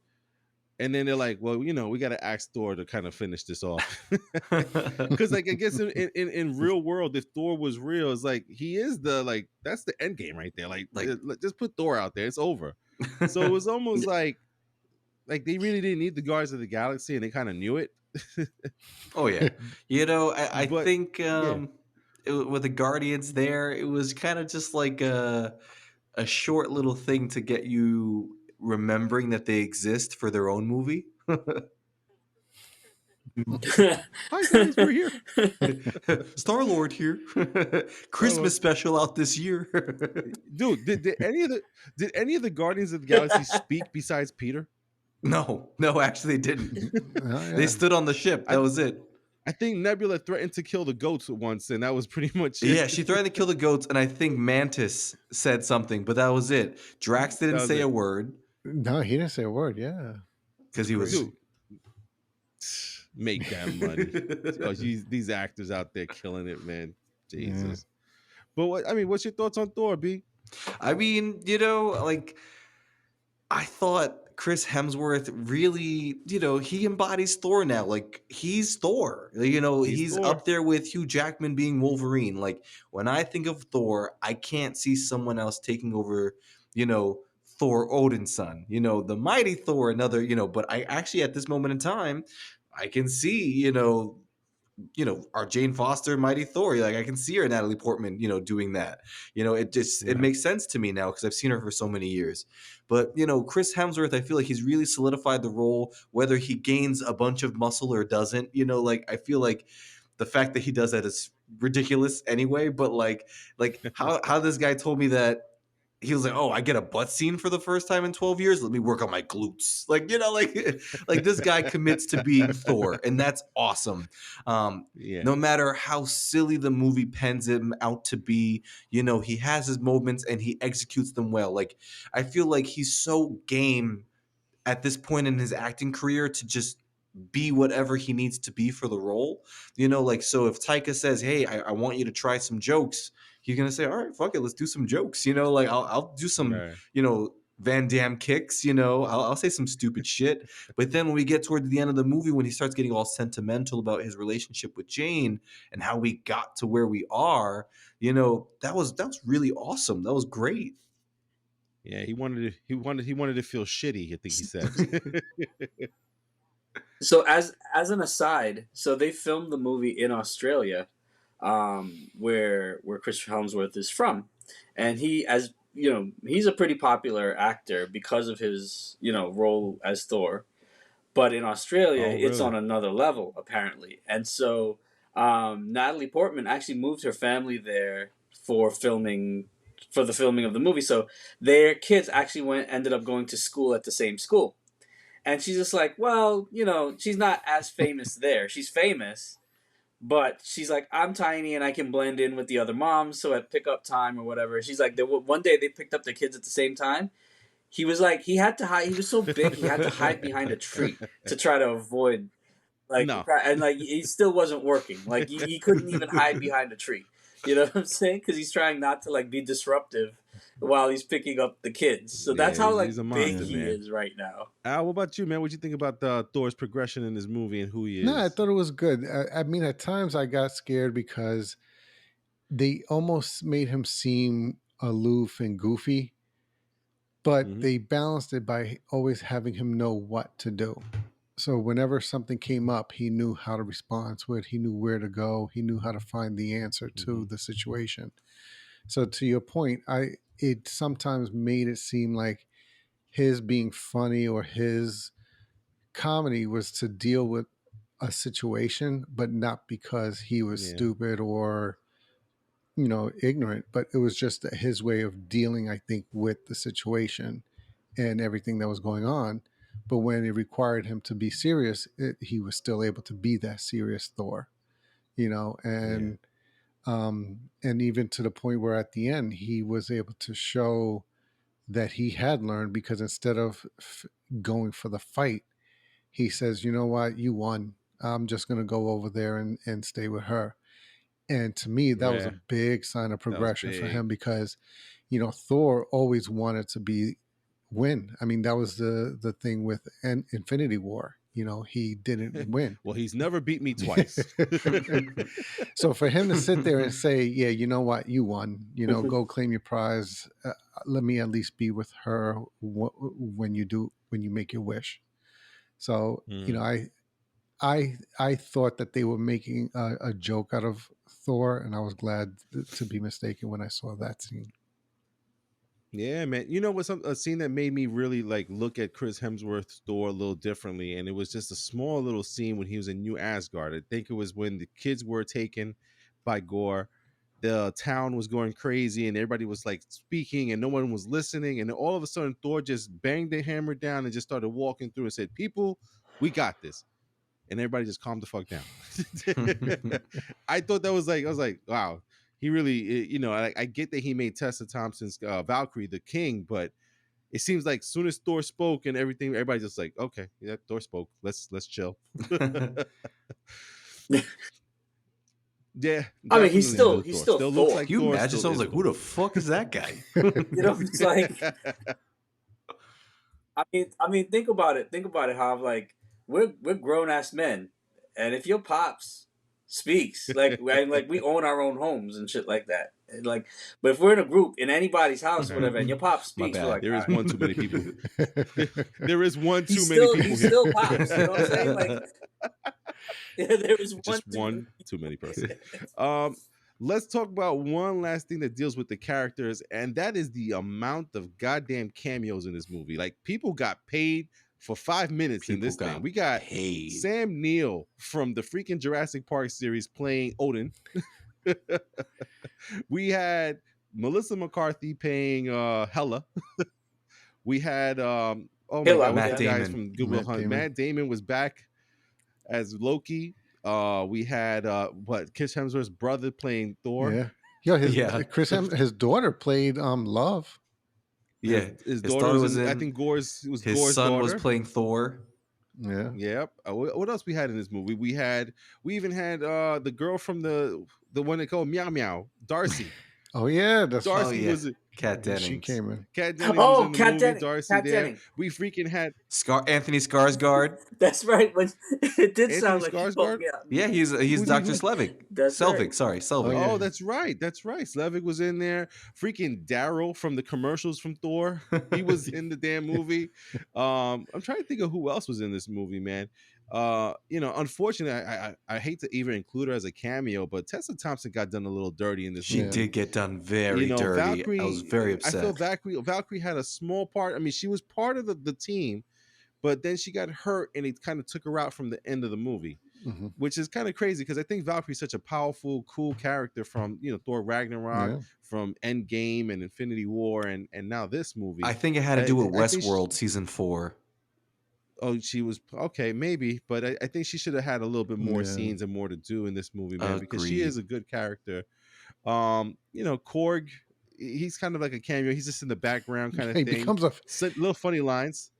and then they're like, well, we got to ask Thor to kind of finish this off, because like I guess in real world, if Thor was real, it's like he is that's the end game right there. Like, Like, just put Thor out there, it's over. So it was almost like they really didn't need the Guardians of the Galaxy, and they kind of knew it. oh yeah, I But think yeah, with the Guardians there, it was kind of just like a short little thing to get you remembering that they exist for their own movie. hi guys, we're here. Star Lord here. Christmas special out this year. Dude, did any of the Guardians of the Galaxy speak besides Peter? No, actually, they didn't. Oh, They yeah. stood on the ship. I That was it. I think Nebula threatened to kill the goats once, and that was pretty much it. Yeah, she threatened to kill the goats, and I think Mantis said something, but that was it. Drax That didn't was say a it. word No, he didn't say a word. Yeah. because he was. Dude, make that money. Oh, these actors out there killing it, man. Yeah. Jesus. But what's your thoughts on Thor, B? I mean, like I thought Chris Hemsworth really, he embodies Thor now. Like he's Thor. He's He's Thor. up there with Hugh Jackman being Wolverine. Like when I think of Thor, I can't see someone else taking over, Thor Odin's son. The mighty Thor, another, but I actually at this moment in time, I can see, our Jane Foster, Mighty Thor. Like I can see her, Natalie Portman, doing that. It Right. makes sense to me now because I've seen her for so many years. But Chris Hemsworth, I feel like he's really solidified the role, whether he gains a bunch of muscle or doesn't. Like I feel like the fact that he does that is ridiculous anyway. But like how this guy told me that he was like, "Oh, I get a butt scene for the first time in 12 years. Let me work on my glutes." Like, like this guy commits to being Thor, and that's awesome. Yeah. No matter how silly the movie pens him out to be, he has his moments and he executes them well. Like, I feel like he's so game at this point in his acting career to just be whatever he needs to be for the role. Like, so if Taika says, "Hey, I want you to try some jokes," he's gonna say, "All right, fuck it, let's do some jokes." Like I'll do some, Right. Van Damme kicks. I'll say some stupid shit. But then when we get toward the end of the movie, when he starts getting all sentimental about his relationship with Jane and how we got to where we are, that was really awesome. That was great. Yeah, he wanted to feel shitty, I think he said. So as an aside, so they filmed the movie in Australia, where Chris Helmsworth is from, and he's a pretty popular actor because of his role as Thor. But in Australia, Oh, it's on really? another level apparently, and so Natalie Portman actually moved her family there for the filming of the movie. So their kids actually ended up going to school at the same school. And she's just like, well, she's not as famous there. She's famous, but she's like, I'm tiny and I can blend in with the other moms. So at pickup time or whatever, she's like, one day they picked up the kids at the same time. He was like, he had to hide. He was so big, he had to hide behind a tree to try to avoid No. and like he still wasn't working. Like he couldn't even hide behind a tree. You know what I'm saying? Because he's trying not to like be disruptive while he's picking up the kids. So that's Yeah, how he's like a big monster, he man. is right now. Al, what about you, man? What you think about Thor's progression in this movie and who he No, I is? thought it was good. I mean, at times I got scared because they almost made him seem aloof and goofy, but Mm-hmm. they balanced it by always having him know what to do. So whenever something came up, he knew how to respond to it. He knew where to go. He knew how to find the answer Mm-hmm. to the situation. So to your point, it sometimes made it seem like his being funny or his comedy was to deal with a situation, but not because he was Yeah. stupid or ignorant, but it was just his way of dealing, I think, with the situation and everything that was going on. But when it required him to be serious, he was still able to be that serious Thor, Yeah. and even to the point where at the end he was able to show that he had learned, because instead of going for the fight, he says, "You know what? You won. I'm just going to go over there and stay with her." And to me, that was a Yeah, big sign of that was progression for big. him because, Thor always wanted to win. I mean, that was the thing with Infinity War. He didn't win. Well, he's never beat me twice. So for him to sit there and say, "Yeah, you know what, you won. Go claim your prize. Let me at least be with her when you make your wish." So Mhm. I thought that they were making a joke out of Thor, and I was glad to be mistaken when I saw that scene. Yeah, man. You know what's a scene that made me really like look at Chris Hemsworth's Thor a little differently, and it was just a small little scene when he was in New Asgard. I think it was when the kids were taken by Gore. The town was going crazy, and everybody was like speaking, and no one was listening. And then all of a sudden, Thor just banged the hammer down and just started walking through and said, "People, we got this." And everybody just calmed the fuck down. I thought that was like, I was like, wow, he really, I get that he made Tessa Thompson's Valkyrie the king, but it seems like soon as Thor spoke and everything, everybody just like, okay, yeah, Thor spoke. Let's chill. Yeah, I mean, he's definitely Yeah. still still he's Thor. still Still looks Thor. like Can you Thor. imagine? Still Someone's is like, who Thor. the fuck is that guy? It's like, I mean, think about it. Think about it. How like we're grown ass men, and if your pops speaks, like we own our own homes and shit like that. And, like, but if we're in a group in anybody's house, All right. whatever, and your pop My speaks, we're bad. like, There all is right, one too many people. There is one too he's many still people he's here. still pops. You know what I'm saying? Like, yeah, there is one Just too one too many person. Um, let's talk about one last thing that deals with the characters, and that is the amount of goddamn cameos in this movie. Like people got paid for 5 minutes in People this thing. got We got paid. Sam Neill from the freaking Jurassic Park series playing Odin. We had Melissa McCarthy paying Hela. We had oh my god, Hilla, what's Matt the yeah. guys Damon. from Goodwill Matt Hunt? Damon. Matt Damon was back as Loki. We had Chris Hemsworth's brother playing Thor. Yeah. Yeah, Yeah. his daughter played Love. Yeah. His His daughter daughter was was in. I in. think Gore's it was His Gore's son was daughter. playing Thor. Yeah. Yep. What else we had in this movie? We even had the girl from the one they call Meow Meow, Darcy. Oh yeah, that's Oh, Darcy yeah. was Kat she Dennings. came in. Kat Dennings was Oh, in the Kat movie. Denning. Darcy Kat there. Denning. We freaking had Anthony Skarsgård. That's right. When it did Anthony sound like you called Skarsgård. me out. Yeah, he's Who's he? Dr. Slevik. That's right. Selvig, sorry, Oh Selvig. yeah. Oh, that's right. That's right. Slevik was in there. Freaking Daryl from the commercials from Thor. He was in the damn movie. I'm trying to think of who else was in this movie, man. Unfortunately, I hate to even include her as a cameo, but Tessa Thompson got done a little dirty in this She Yeah. movie. did get done very dirty. I was very Valkyrie, I feel upset. Valkyrie had a small part. I mean, she was part of the team, but then she got hurt and it kind of took her out from the end of the movie, Hmm. which is kind of crazy because I think Valkyrie's such a powerful, cool character from Thor Ragnarok, Yeah. from Endgame and Infinity War, and now this movie. I think it had to I, do with I think Westworld season 4. she was okay, maybe, but I think she should have had a little bit more Yeah. scenes and more to do in this movie, man, because she is Agreed. a good character. Korg, he's kind of like a cameo. He's just in the background kind of He thing. becomes a Little funny lines.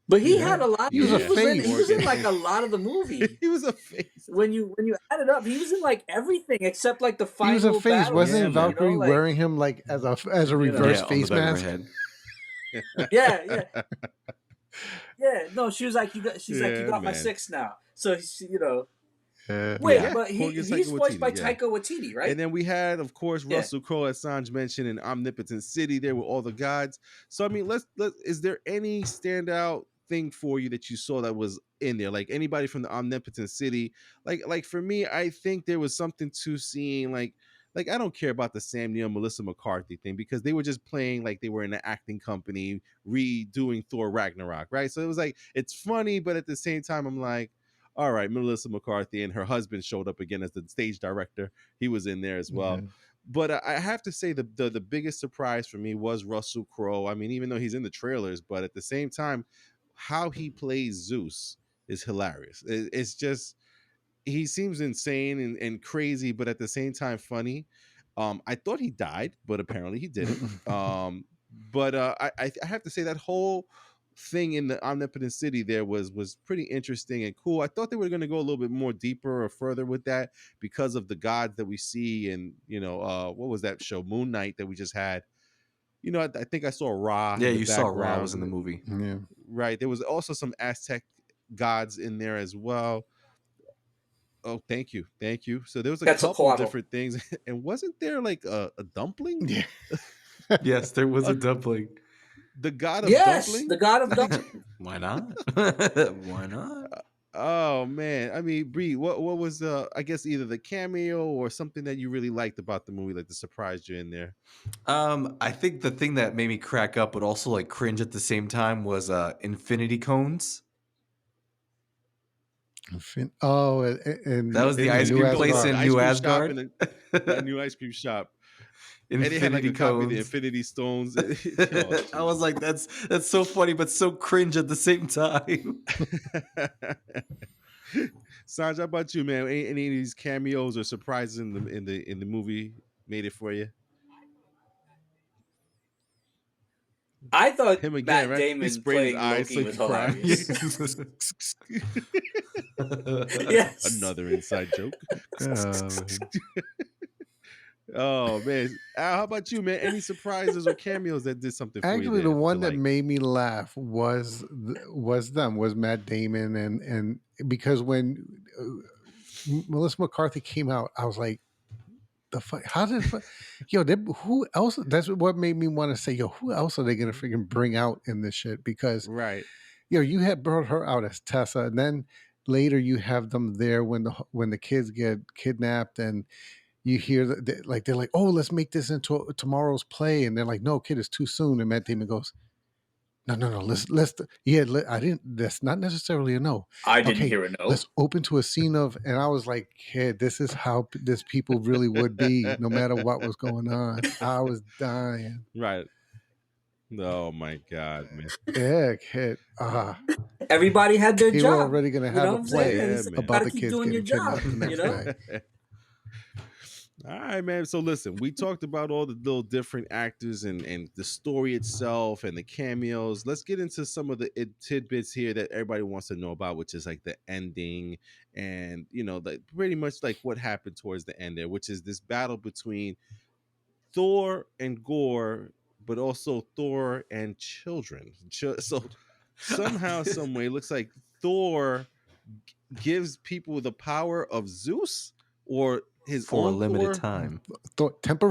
But he yeah. had a lot. He was a He was in. He was face. in like a lot of the movie. He was a face. When you add it up, he was in like everything except like the He was a final face. battle Wasn't Yeah, scene. man. Valkyrie Like, wearing him like as a you know. reverse Yeah, on the face back of her mask? head. Yeah, yeah. No, she was like, she's like, you Yeah, got my man. 6 now. So Yeah. wait, Yeah. but Korg is he's Taika voiced by Waititi, yeah. Taika Waititi, right? And then we had, of course, Yeah. Russell Crowe, as Sanj mentioned, in Omnipotent City. There were all the gods. So I mean, let is there any standout thing for you that you saw that was in there? Like anybody from the Omnipotent City? Like for me, I think there was something to seeing like I don't care about the Sam Neill, Melissa McCarthy thing because they were just playing like they were in an acting company redoing Thor Ragnarok, right? So it was like it's funny, but at the same time, I'm like, all right, Melissa McCarthy and her husband showed up again as the stage director. He was in there as well. Yeah. But I have to say the biggest surprise for me was Russell Crowe. I mean, even though he's in the trailers, but at the same time, how he plays Zeus is hilarious. It's just he seems insane and crazy, but at the same time funny. I thought he died, but apparently he didn't. But I have to say that whole thing in the omnipotent city there was pretty interesting and cool. I thought they were going to go a little bit more deeper or further with that because of the gods that we see, and what was that show, Moon Knight, that we just had. I think I saw Ra Yeah, in the you saw Ra was background. in the movie. Yeah. Right, there was also some Aztec gods in there as well. Oh, thank you. So there was a couple Quetzalcoatl. different things, and wasn't there like a dumpling? Yeah. Yes, there was Uh, a dumpling. the god of Yes, the dumpling. god of dumpling. Why not? Why not? Oh man, I mean, Bree, what was I guess either the cameo or something that you really liked about the movie, like that surprised you in there? I think the thing that made me crack up but also like cringe at the same time was infinity cones. Oh, That was the And ice New cream go to place the Asgard. in ice New cream shop and Asgard. that new ice cream shop, and they had like Infinity a copy of the cones. Infinity Stones. Oh, I was jeez. like, that's so funny, but so cringe at the same time. Sanj, how about you, man? Any of these cameos or surprises in the movie made it for you? I thought Him again, Matt right? He Damon sprayed his playing eyes so Loki he was could cry. hilarious. Yes. Another inside joke. Man. Oh man, Al, how about you, man? Any surprises or cameos that did something for you Actually, the there to one that like? made me laugh was Matt Damon, and because when Melissa McCarthy came out, I was like, the fuck, how did who else? That's what made me want to say, yo, who else are they gonna freaking bring out in this shit? Because Right, you had brought her out as Tessa, and then later you have them there when the kids get kidnapped, and you hear that they're like, oh, let's make this into tomorrow's play, and they're like, no, kid, it's too soon, and Matt Damon goes, no, let's yeah, I didn't. That's not necessarily a no. I didn't Okay, hear a no. let's open to a scene of, and I was like, kid, this is how this people really would be, no matter what was going on. I was dying. right. Oh my god, man. Yeah, kid. Everybody had their They were job. already gonna You know have what a I'm saying? play And Yeah, it's like, you man. about gotta the keep kids doing your getting job, kidnapped the you next know? day. All right, man. So listen, we talked about all the little different actors and the story itself and the cameos. Let's get into some of the tidbits here that everybody wants to know about, which is like the ending and like pretty much like what happened towards the end there, which is this battle between Thor and Gore, but also Thor and children. So somehow, some way, looks like Thor gives people the power of Zeus or his For a own limited Thor. time.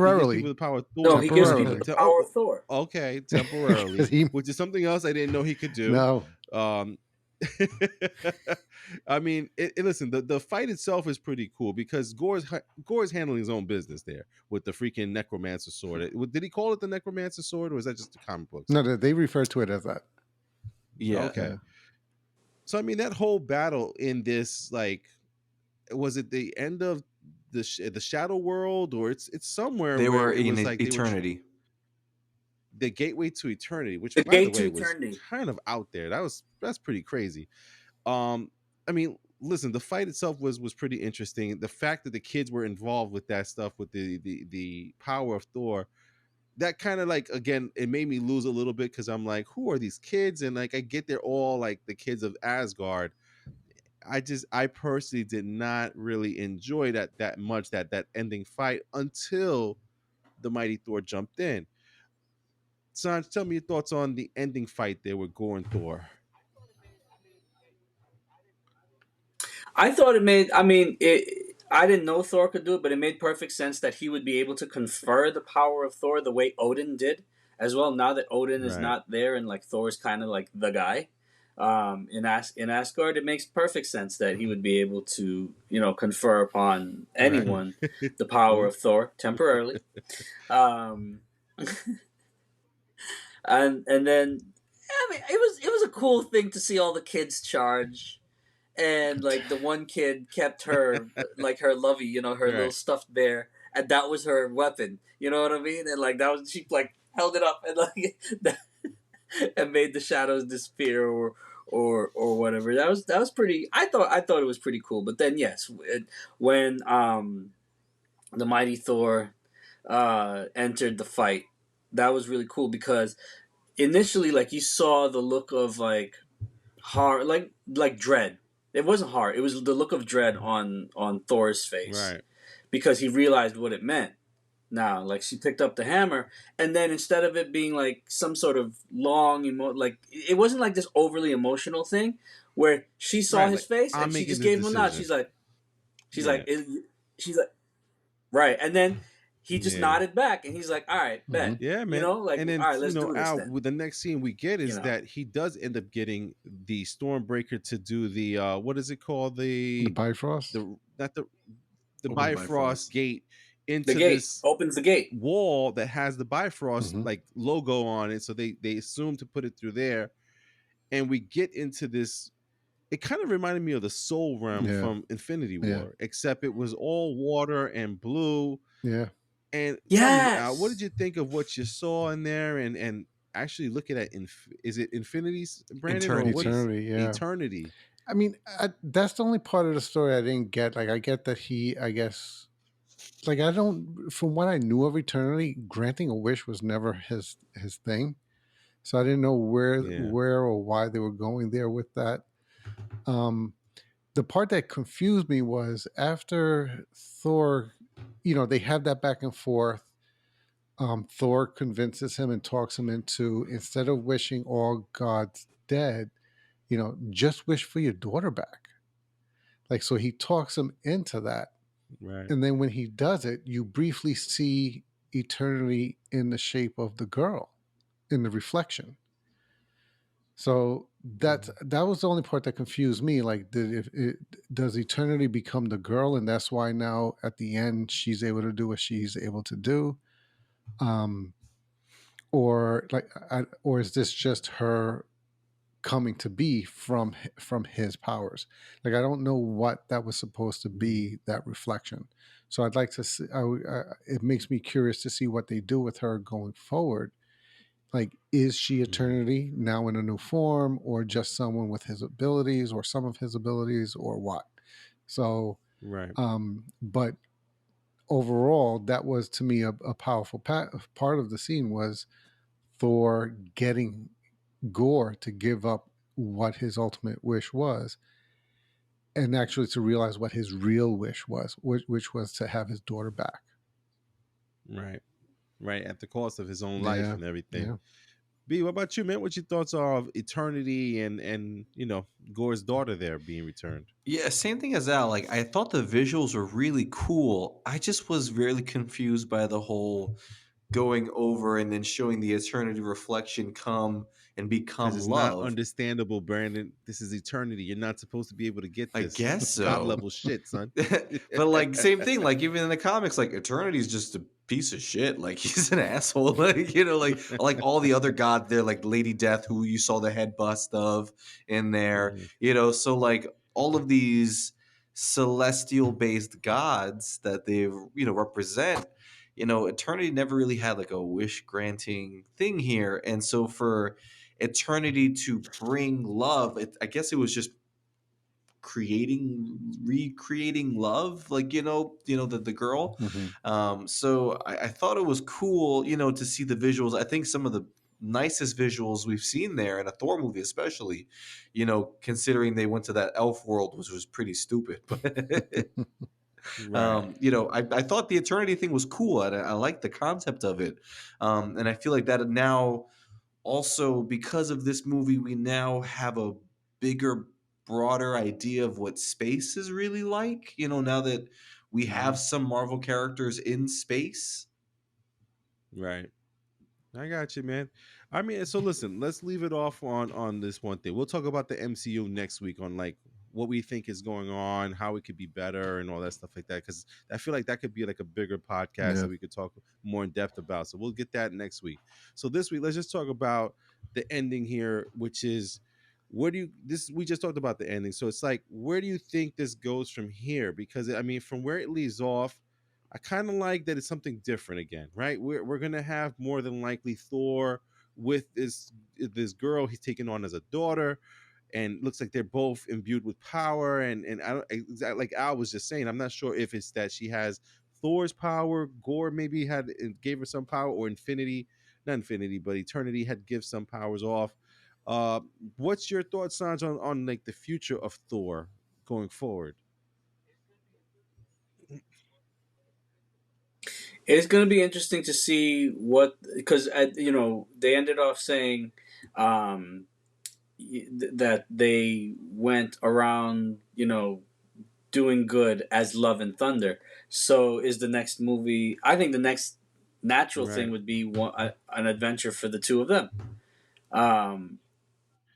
He gives people Temporarily, the power of No, Thor. he gives people temporarily, the power of Thor. Okay, because temporarily, he which is something else I didn't know he could do. no. Um, I mean, listen, the fight itself is pretty cool because Gore's handling his own business there with the freaking necromancer sword. Did he call it the necromancer sword, or is that just the comic books? No, they refer to it as that. Yeah. Okay, so I mean, that whole battle in this, like, was it the end of the shadow world, or it's somewhere They where were it in was like they were eternity. the gateway to eternity, which The by the gate to way was eternity. kind of out there. That's pretty crazy. I mean, listen, the fight itself was pretty interesting. The fact that the kids were involved with that stuff, with the power of Thor, that kind of like, again, it made me lose a little bit because I'm like, who are these kids? And like, I get they're all like the kids of Asgard. I personally did not really enjoy that much, that ending fight, until the mighty Thor jumped in. Sanj, tell me your thoughts on the ending fight there with Gore and Thor. I thought it made. I mean, I didn't know Thor could do it, but it made perfect sense that he would be able to confer the power of Thor the way Odin did as well. Now that Odin is Right, not there, and like Thor's kind of like the guy in Asgard, it makes perfect sense that he would be able to confer upon right. anyone the power of Thor temporarily. Um, and then I mean, it was a cool thing to see all the kids charge, and like the one kid kept her like her lovey, her little Right. stuffed bear, and that was her weapon. You know what I mean? And like that was, she like held it up and like and made the shadows disappear, or whatever. That was pretty. I thought it was pretty cool. But then yes, when the mighty Thor entered the fight, that was really cool because initially, like, you saw the look of like heart, like dread. It wasn't heart. It was the look of dread on Thor's face Right. because he realized what it meant. Now, like, she picked up the hammer, and then instead of it being like some sort of long like, it wasn't like this overly emotional thing where she saw Right. his Like, face I'm and she making just this gave him a nod. decision. She's Yeah. like, she's like, right, and then he just Yeah. nodded back, and he's like, all right, Hmm. bet, Yeah, you man. know, like, And then, all right, let's do this Al, then, with the next scene we get you is know. that he does end up getting the Stormbreaker to do the what is it called? The Bifrost. The not the Open the Bifrost Bifrost. gate The into gate this opens the gate. wall that has the Bifrost Hmm. like logo on it. So they assume to put it through there. And we get into this. It kind of reminded me of the Soul Realm Yeah. from Infinity Yeah. War, except it was all water and blue. Yeah. And tell me, Al, what did Yes. you think of what you saw in there? And actually looking at is it Infinity's Brandon or what is Eternity. Yeah. Eternity? I mean, that's the only part of the story I didn't get. Like, I get that he, I guess, like, I don't. From what I knew of Eternity, granting a wish was never his thing. So I didn't know Yeah, where or why they were going there with that. Um, the part that confused me was after Thor, they have that back and forth. Thor convinces him and talks him into, instead of wishing all gods dead, just wish for your daughter back. Like, so he talks him into that. right. And then when he does it, you briefly see eternity in the shape of the girl in the reflection. So that was the only part that confused me. Like, does eternity become the girl, and that's why now at the end she's able to do what she's able to do, um, or or is this just her coming to be from his powers? Like, I don't know what that was supposed to be, that reflection. So I'd like to see. It makes me curious to see what they do with her going forward. Like, is she Mhm. eternity now in a new form, or just someone with his abilities, or some of his abilities, or what? So, Right, but overall, that was to me a powerful part of the scene was Thor getting Gore to give up what his ultimate wish was, and actually to realize what his real wish was, which was to have his daughter back. right, right. At the cost of his own life Yeah, and everything. yeah. B, what about you, man? What your thoughts are of Eternity and Gore's daughter there being returned? Yeah, same thing as Al. Like, I thought the visuals were really cool. I just was really confused by the whole going over and then showing the eternity reflection come and Because become it's not love. understandable, Brandon. This is Eternity. You're not supposed to be able to get I this. guess This is God so. level shit, son. But like, same thing, like even in the comics, like Eternity's just a piece of shit. Like, he's an asshole. Like, like all the other gods there, like Lady Death, who you saw the head bust of in there, Mhm. so like all of these celestial based gods that they represent, Eternity never really had like a wish granting thing here. And so for Eternity to bring love, I guess it was just recreating love, like the girl. Hmm. So I thought it was cool, to see the visuals. I think some of the nicest visuals we've seen there in a Thor movie, especially, considering they went to that elf world, which was pretty stupid. But Right. I thought the eternity thing was cool, and I like the concept of it. And I feel like that now, also because of this movie, we now have a bigger, broader idea of what space is really like, now that we have Hmm. some Marvel characters in space. Right. I got you, man. I mean, so listen, let's leave it off on this one thing. We'll talk about the MCU next week on like what we think is going on, how it could be better, and all that stuff like that. Because I feel like that could be like a bigger podcast Yeah. that we could talk more in depth about. So we'll get that next week. So this week, let's just talk about the ending here, which is where do you this we just talked about the ending. So it's like, where do you think this goes from here? Because I mean, from where it leaves off, I kind of like that it's something different again, right? We're gonna have more than likely Thor with this girl he's taken on as a daughter, and looks like they're both imbued with power. And I don't like Al was just saying, I'm not sure if it's that she has Thor's power, Gore maybe had gave her some power, or Infinity not infinity, but eternity had give some powers off. Uh, what's your thoughts, Sanj, on like the future of Thor going forward? It's going to be interesting to see what, because they ended off saying um, that they went around doing good as Love and Thunder. So is the next movie? I think the next natural thing Right, would be an adventure for the two of them. Um,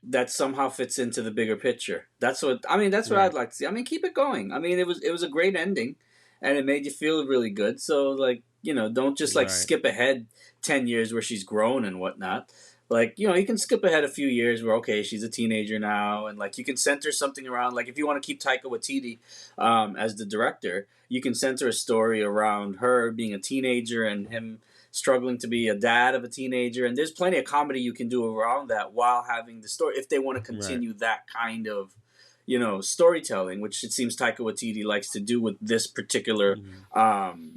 that somehow fits into the bigger picture. That's what I mean. That's what I'd right, like to see. I mean, keep it going. I mean, it was a great ending, and it made you feel really good. So like don't just like right. skip ahead 10 years where she's grown and whatnot. Like you can skip ahead a few years where okay she's a teenager now, and like you can center something around like if you want to keep Taika Waititi as the director, you can center a story around her being a teenager and him struggling to be a dad of a teenager, and there's plenty of comedy you can do around that while having the story if they want to Right. continue that kind of storytelling, which it seems Taika Waititi likes to do with this particular Mhm.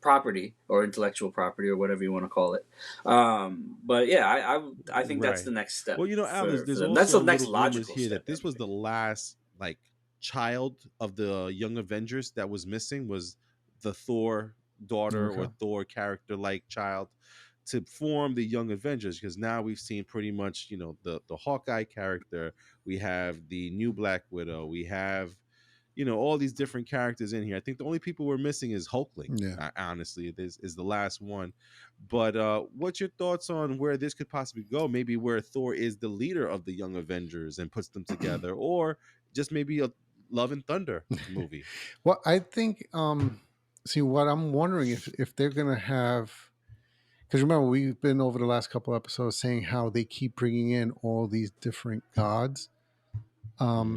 property or intellectual property or whatever you want to call it. But yeah, I think that's Right. the next step Well, Al, for there's them. That's also the a next little rumors logical here step that this was anyway. the last like child of the Young Avengers that was missing was the Thor daughter or Okay. Thor character like child to form the Young Avengers, because now we've seen pretty much the Hawkeye character, we have the new Black Widow, we have all these different characters in here. I think the only people we're missing is Hulkling. Yeah. Honestly, this is the last one. But what's your thoughts on where this could possibly go? Maybe where Thor is the leader of the Young Avengers and puts them together, or just maybe a Love and Thunder movie. Well, I think see what I'm wondering if they're gonna have, because remember we've been over the last couple episodes saying how they keep bringing in all these different gods. Hmm.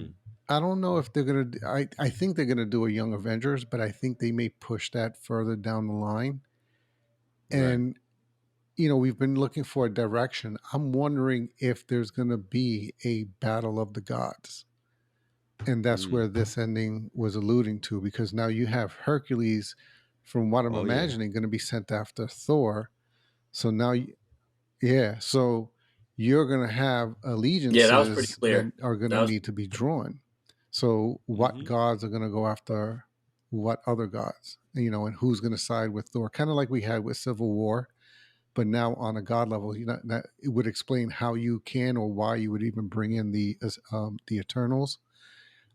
I don't know if they're gonna. I think they're gonna do a Young Avengers, but I think they may push that further down the line. Right. And we've been looking for a direction. I'm wondering if there's gonna be a battle of the gods, and that's Mm. where this ending was alluding to, because now you have Hercules, from what I'm Oh yeah. imagining, going to be sent after Thor. So now, yeah, so you're going to have Yeah, that was pretty allegiances that clear. are going That to was need to be drawn. So what Hmm. gods are going to go after what other gods, and who's going to side with Thor? Kind of like we had with Civil War, but now on a god level. That it would explain how you can or why you would even bring in the Eternals,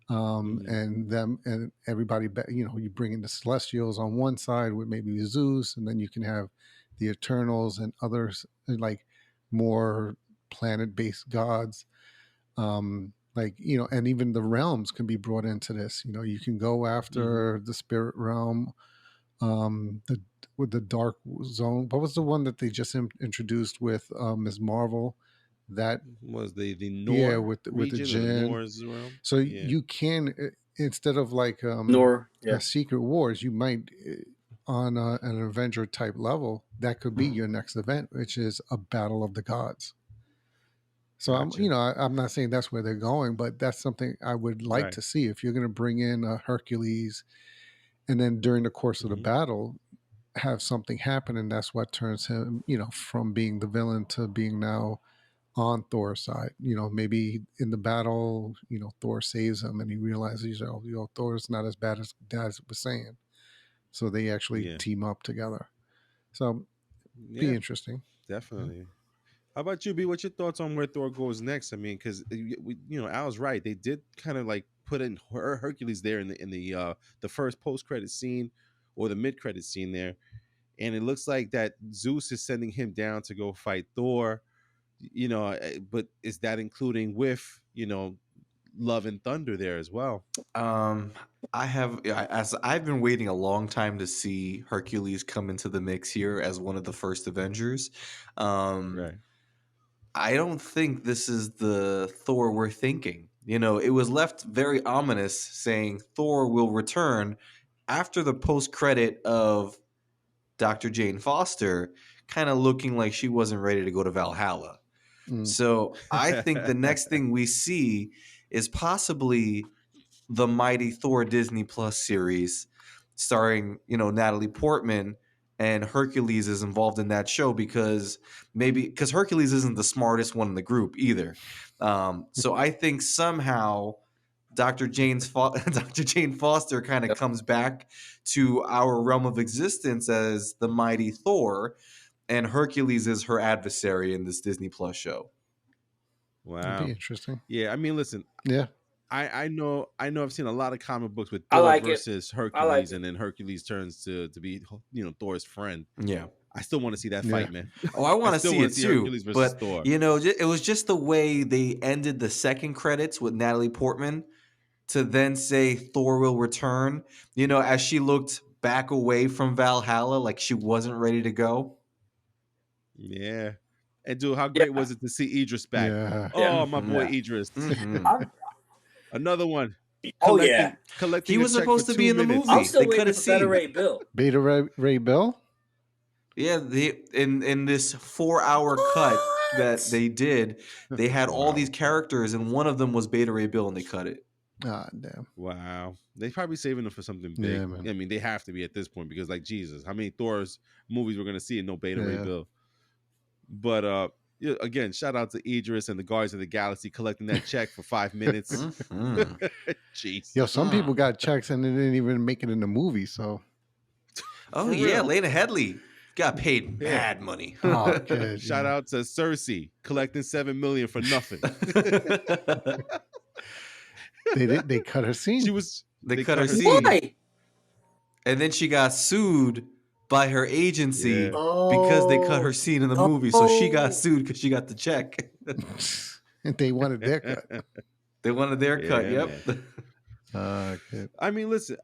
Hmm. and them and everybody. You bring in the Celestials on one side with maybe Zeus, and then you can have the Eternals and others, and like more planet-based gods. Like and even the realms can be brought into this. You can go Hmm. after the spirit realm, the with the dark zone. What was the one that they just introduced with Ms. Marvel? That, Was the yeah, Nor with the region or the Jinn. Nor's realm? So Yeah. you can, instead of like Nor yeah. Secret Wars, you might, on an Avenger type level, that could be your next event, which is a battle of the gods. So Gotcha. I'm not saying that's where they're going, but that's something I would like Right. to see. If you're going to bring in Hercules, and then during the course of the Hmm. battle have something happen, and that's what turns him, from being the villain to being now on Thor's side. Maybe in the battle, Thor saves him and he realizes, Thor's not as bad as Dad was saying. So they actually Yeah. team up together. So be Yeah. interesting. Yeah. Definitely. How about you, B? What's your thoughts on where Thor goes next? I mean, because Al's right. They did kind of like put in Hercules there in the first post credit scene or the mid credit scene there, and it looks like that Zeus is sending him down to go fight Thor. But is that including with Love and Thunder there as well? Um, as I've been waiting a long time to see Hercules come into the mix here as one of the first Avengers. Um, Right. I don't think this is the Thor we're thinking. It was left very ominous, saying Thor will return after the post credit of Dr. Jane Foster, kind of looking like she wasn't ready to go to Valhalla. Mm. So I think the next thing we see is possibly the Mighty Thor Disney Plus series starring, Natalie Portman and Hercules is involved in that show because Hercules isn't the smartest one in the group either. So I think somehow Dr. Dr. Jane Foster kind of Yep. comes back to our realm of existence as the mighty Thor, and Hercules is her adversary in this Disney Plus show. That'd be Wow. interesting. Yeah, I mean, listen, Yeah. I know I've seen a lot of comic books with I Thor like it. versus I like Hercules, it. and then Hercules turns to be Thor's friend. Yeah. I still want to see that Yeah. fight, man. Oh, I want to still see wanna it see too. Hercules versus But Thor. it was just the way they ended the second credits with Natalie Portman to then say Thor will return. As she looked back away from Valhalla, like she wasn't ready to go. Yeah. And dude, how Yeah. great was it to see Idris back? Yeah. Oh, my boy Yeah. Idris. Mhm. Another one. Oh yeah. Collecting He a was check supposed for to be 2 in the minutes. movie. I'm still They cut waiting a for Better scene. Ray Bill. Beta Ray Bill? Yeah, in this 4-hour cut that What? they did, they had 4 all hour these cut. characters, and one of them was Beta Ray Bill, and they cut it. Ah, damn. Wow. They probably saving them for something big. Yeah, man. I mean, they have to be at this point because, like, Jesus, how many Thor's movies we're gonna see and no Beta Ray Yeah. Bill? But yeah, again, shout out to Idris and the Guardians of the Galaxy collecting that check for 5 minutes. Mhm. Jeez. Yo, some people Mm. got checks and they didn't even make it in the movie. So, Oh For yeah, real. Lena Headey got paid Yeah. mad money. oh, good. Shout yeah. out to Cersei collecting $7 million for nothing. They cut her scene. She was They cut her scene. scene. Why? And then she got sued by her agency Yeah. because they cut her scene in the movie. So she got Oh. sued because she got the check. They wanted their cut. They wanted their cut. Yeah, Yep. Good. I mean, listen,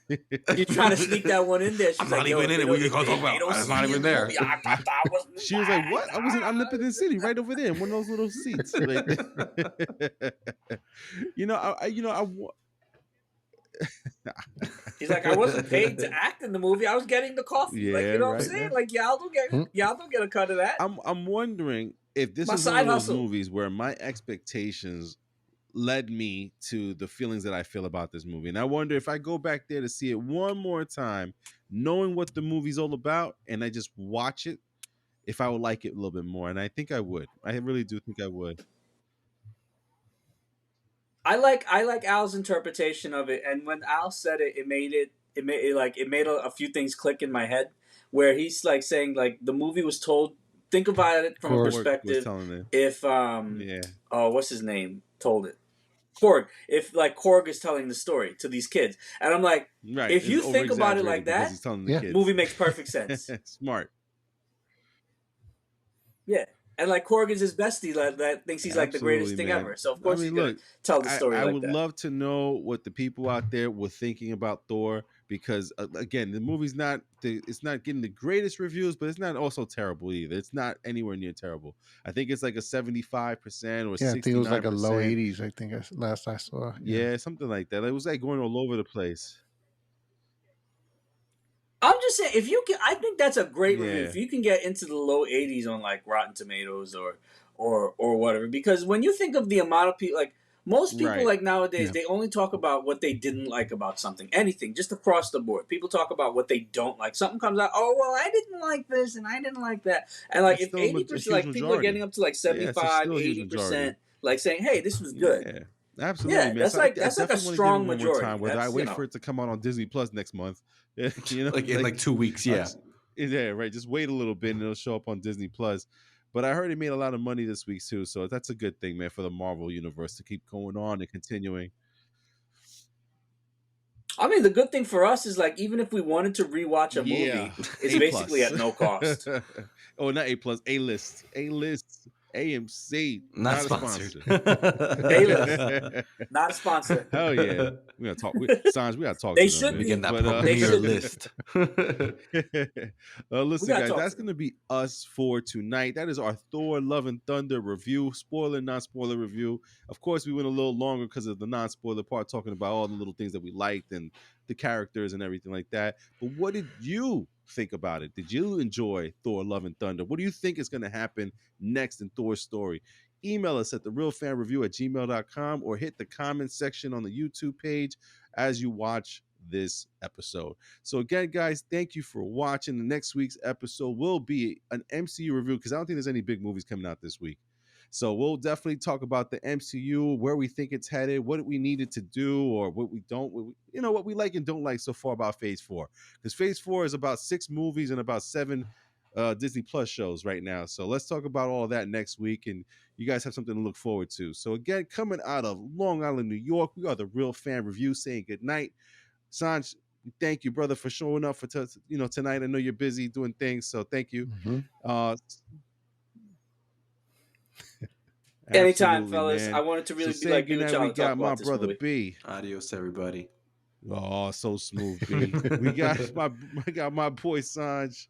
You're trying to sneak that one in there. She's I'm like, not yo, even in it. they What don't- you gonna talk about? they don't I'm see not me even in the there. movie. I thought I was. she was like, "What? I was in Omnipotent City, right over there, in one of those little seats." Like, He's like, I wasn't paid to act in the movie. I was getting the coffee. Yeah, Like, you know what I'm right, saying? man. Like, y'all don't get a cut of that. I'm wondering if this My is one side of those hustle. movies where my expectations led me to the feelings that I feel about this movie, and I wonder if I go back there to see it one more time, knowing what the movie's all about, and I just watch it, if I would like it a little bit more. And I think I would. I really do think I would. I like Al's interpretation of it, and when Al said it, it made a few things click in my head, where he's like saying like the movie was told. Think about it from a Korg was perspective. telling them. If Yeah. oh, what's his name told it? Korg. If like Korg is telling the story to these kids, and I'm like, Right. if you It's think about it over-exaggerated like because that, he's telling the Yeah. kids. movie makes perfect sense. Smart. Yeah. And like Korg is his bestie that thinks he's like the greatest Absolutely, thing man. ever. So of I course mean, he's gonna look, tell the story I like would that. love to know what the people out there were thinking about Thor, because again, the movie's it's not getting the greatest reviews, but it's not also terrible either. It's not anywhere near terrible. I think it's like a 75% or 69%. Yeah, I think it was like a low 80s. I think last I saw. Yeah, something like that. It was like going all over the place. I'm just saying, if you can, I think that's a great review. Yeah. If you can get into the low 80s on like Rotten Tomatoes or whatever, because when you think of the amount of people, like most people, Right. like nowadays, Yeah. they only talk about what they didn't like about something, anything, just across the board. People talk about what they don't like. Something comes out, oh well, I didn't like this and I didn't like that, and like That's if still a 80%, huge like people are getting majority. up to like Yeah, it's 75, still a huge 80%, majority. like saying, hey, this was good. Yeah, absolutely, Yeah, man. that's So like I that's like a definitely wanna give it strong one more majority. time, whether I That's, wait for it to come out on Disney Plus next month. Like in like 2 weeks. I'll Yeah. just- yeah, right. Just wait a little bit and it'll show up on Disney Plus. But I heard it made a lot of money this week too, so that's a good thing, man, for the Marvel universe to keep going on and continuing. I mean, the good thing for us is like even if we wanted to rewatch a movie, it's A+. basically at no cost. Oh, not A+, A-list, AMC, Not a sponsored. A-list. Not a sponsor. Hell yeah, we gotta talk. Sanj, we gotta talk. They to them, should man. We be. getting that But, They premier should be. list. Listen, gotta guys, talk that's to going to be us for tonight. That is our Thor Love and Thunder review, spoiler, non-spoiler review. Of course, we went a little longer because of the non-spoiler part, talking about all the little things that we liked and the characters and everything like that. But what did you think about it? Did you enjoy Thor Love and Thunder? What do you think is going to happen next in Thor's story? Email us at therealfanreview@gmail.com or hit the comment section on the YouTube page as you watch this episode. So again, guys, thank you for watching. The next week's episode will be an MCU review because I don't think there's any big movies coming out this week. So we'll definitely talk about the MCU, where we think it's headed, what we needed to do, or what we don't, what we like and don't like so far about Phase 4. Because Phase 4 is about 6 movies and about 7 Disney Plus shows right now. So let's talk about all of that next week, and you guys have something to look forward to. So again, coming out of Long Island, New York, we are the Real Fan Review saying good night. Sanj, thank you, brother, for showing up for tonight. I know you're busy doing things, so thank you. Anytime, Absolutely, fellas. man. I wanted to really So be like saying you and goodnight, we John and talk got my about this brother movie. B. Adios, everybody. Oh, so smooth, B. We got my boy Sanj.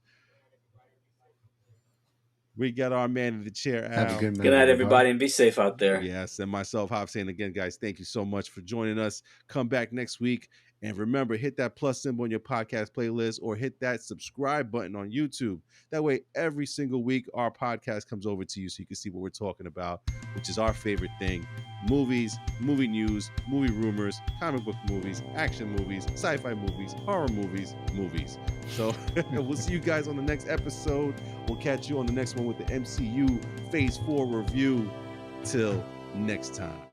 We got our man in the chair, Al. Have a good night, Good night, everybody, and be safe out there. Yes, and myself, Hob, saying again, guys, thank you so much for joining us. Come back next week. And remember, hit that plus symbol on your podcast playlist or hit that subscribe button on YouTube. That way, every single week, our podcast comes over to you so you can see what we're talking about, which is our favorite thing: movies, movie news, movie rumors, comic book movies, action movies, sci-fi movies, horror movies, movies. So we'll see you guys on the next episode. We'll catch you on the next one with the MCU Phase 4 review. Till next time.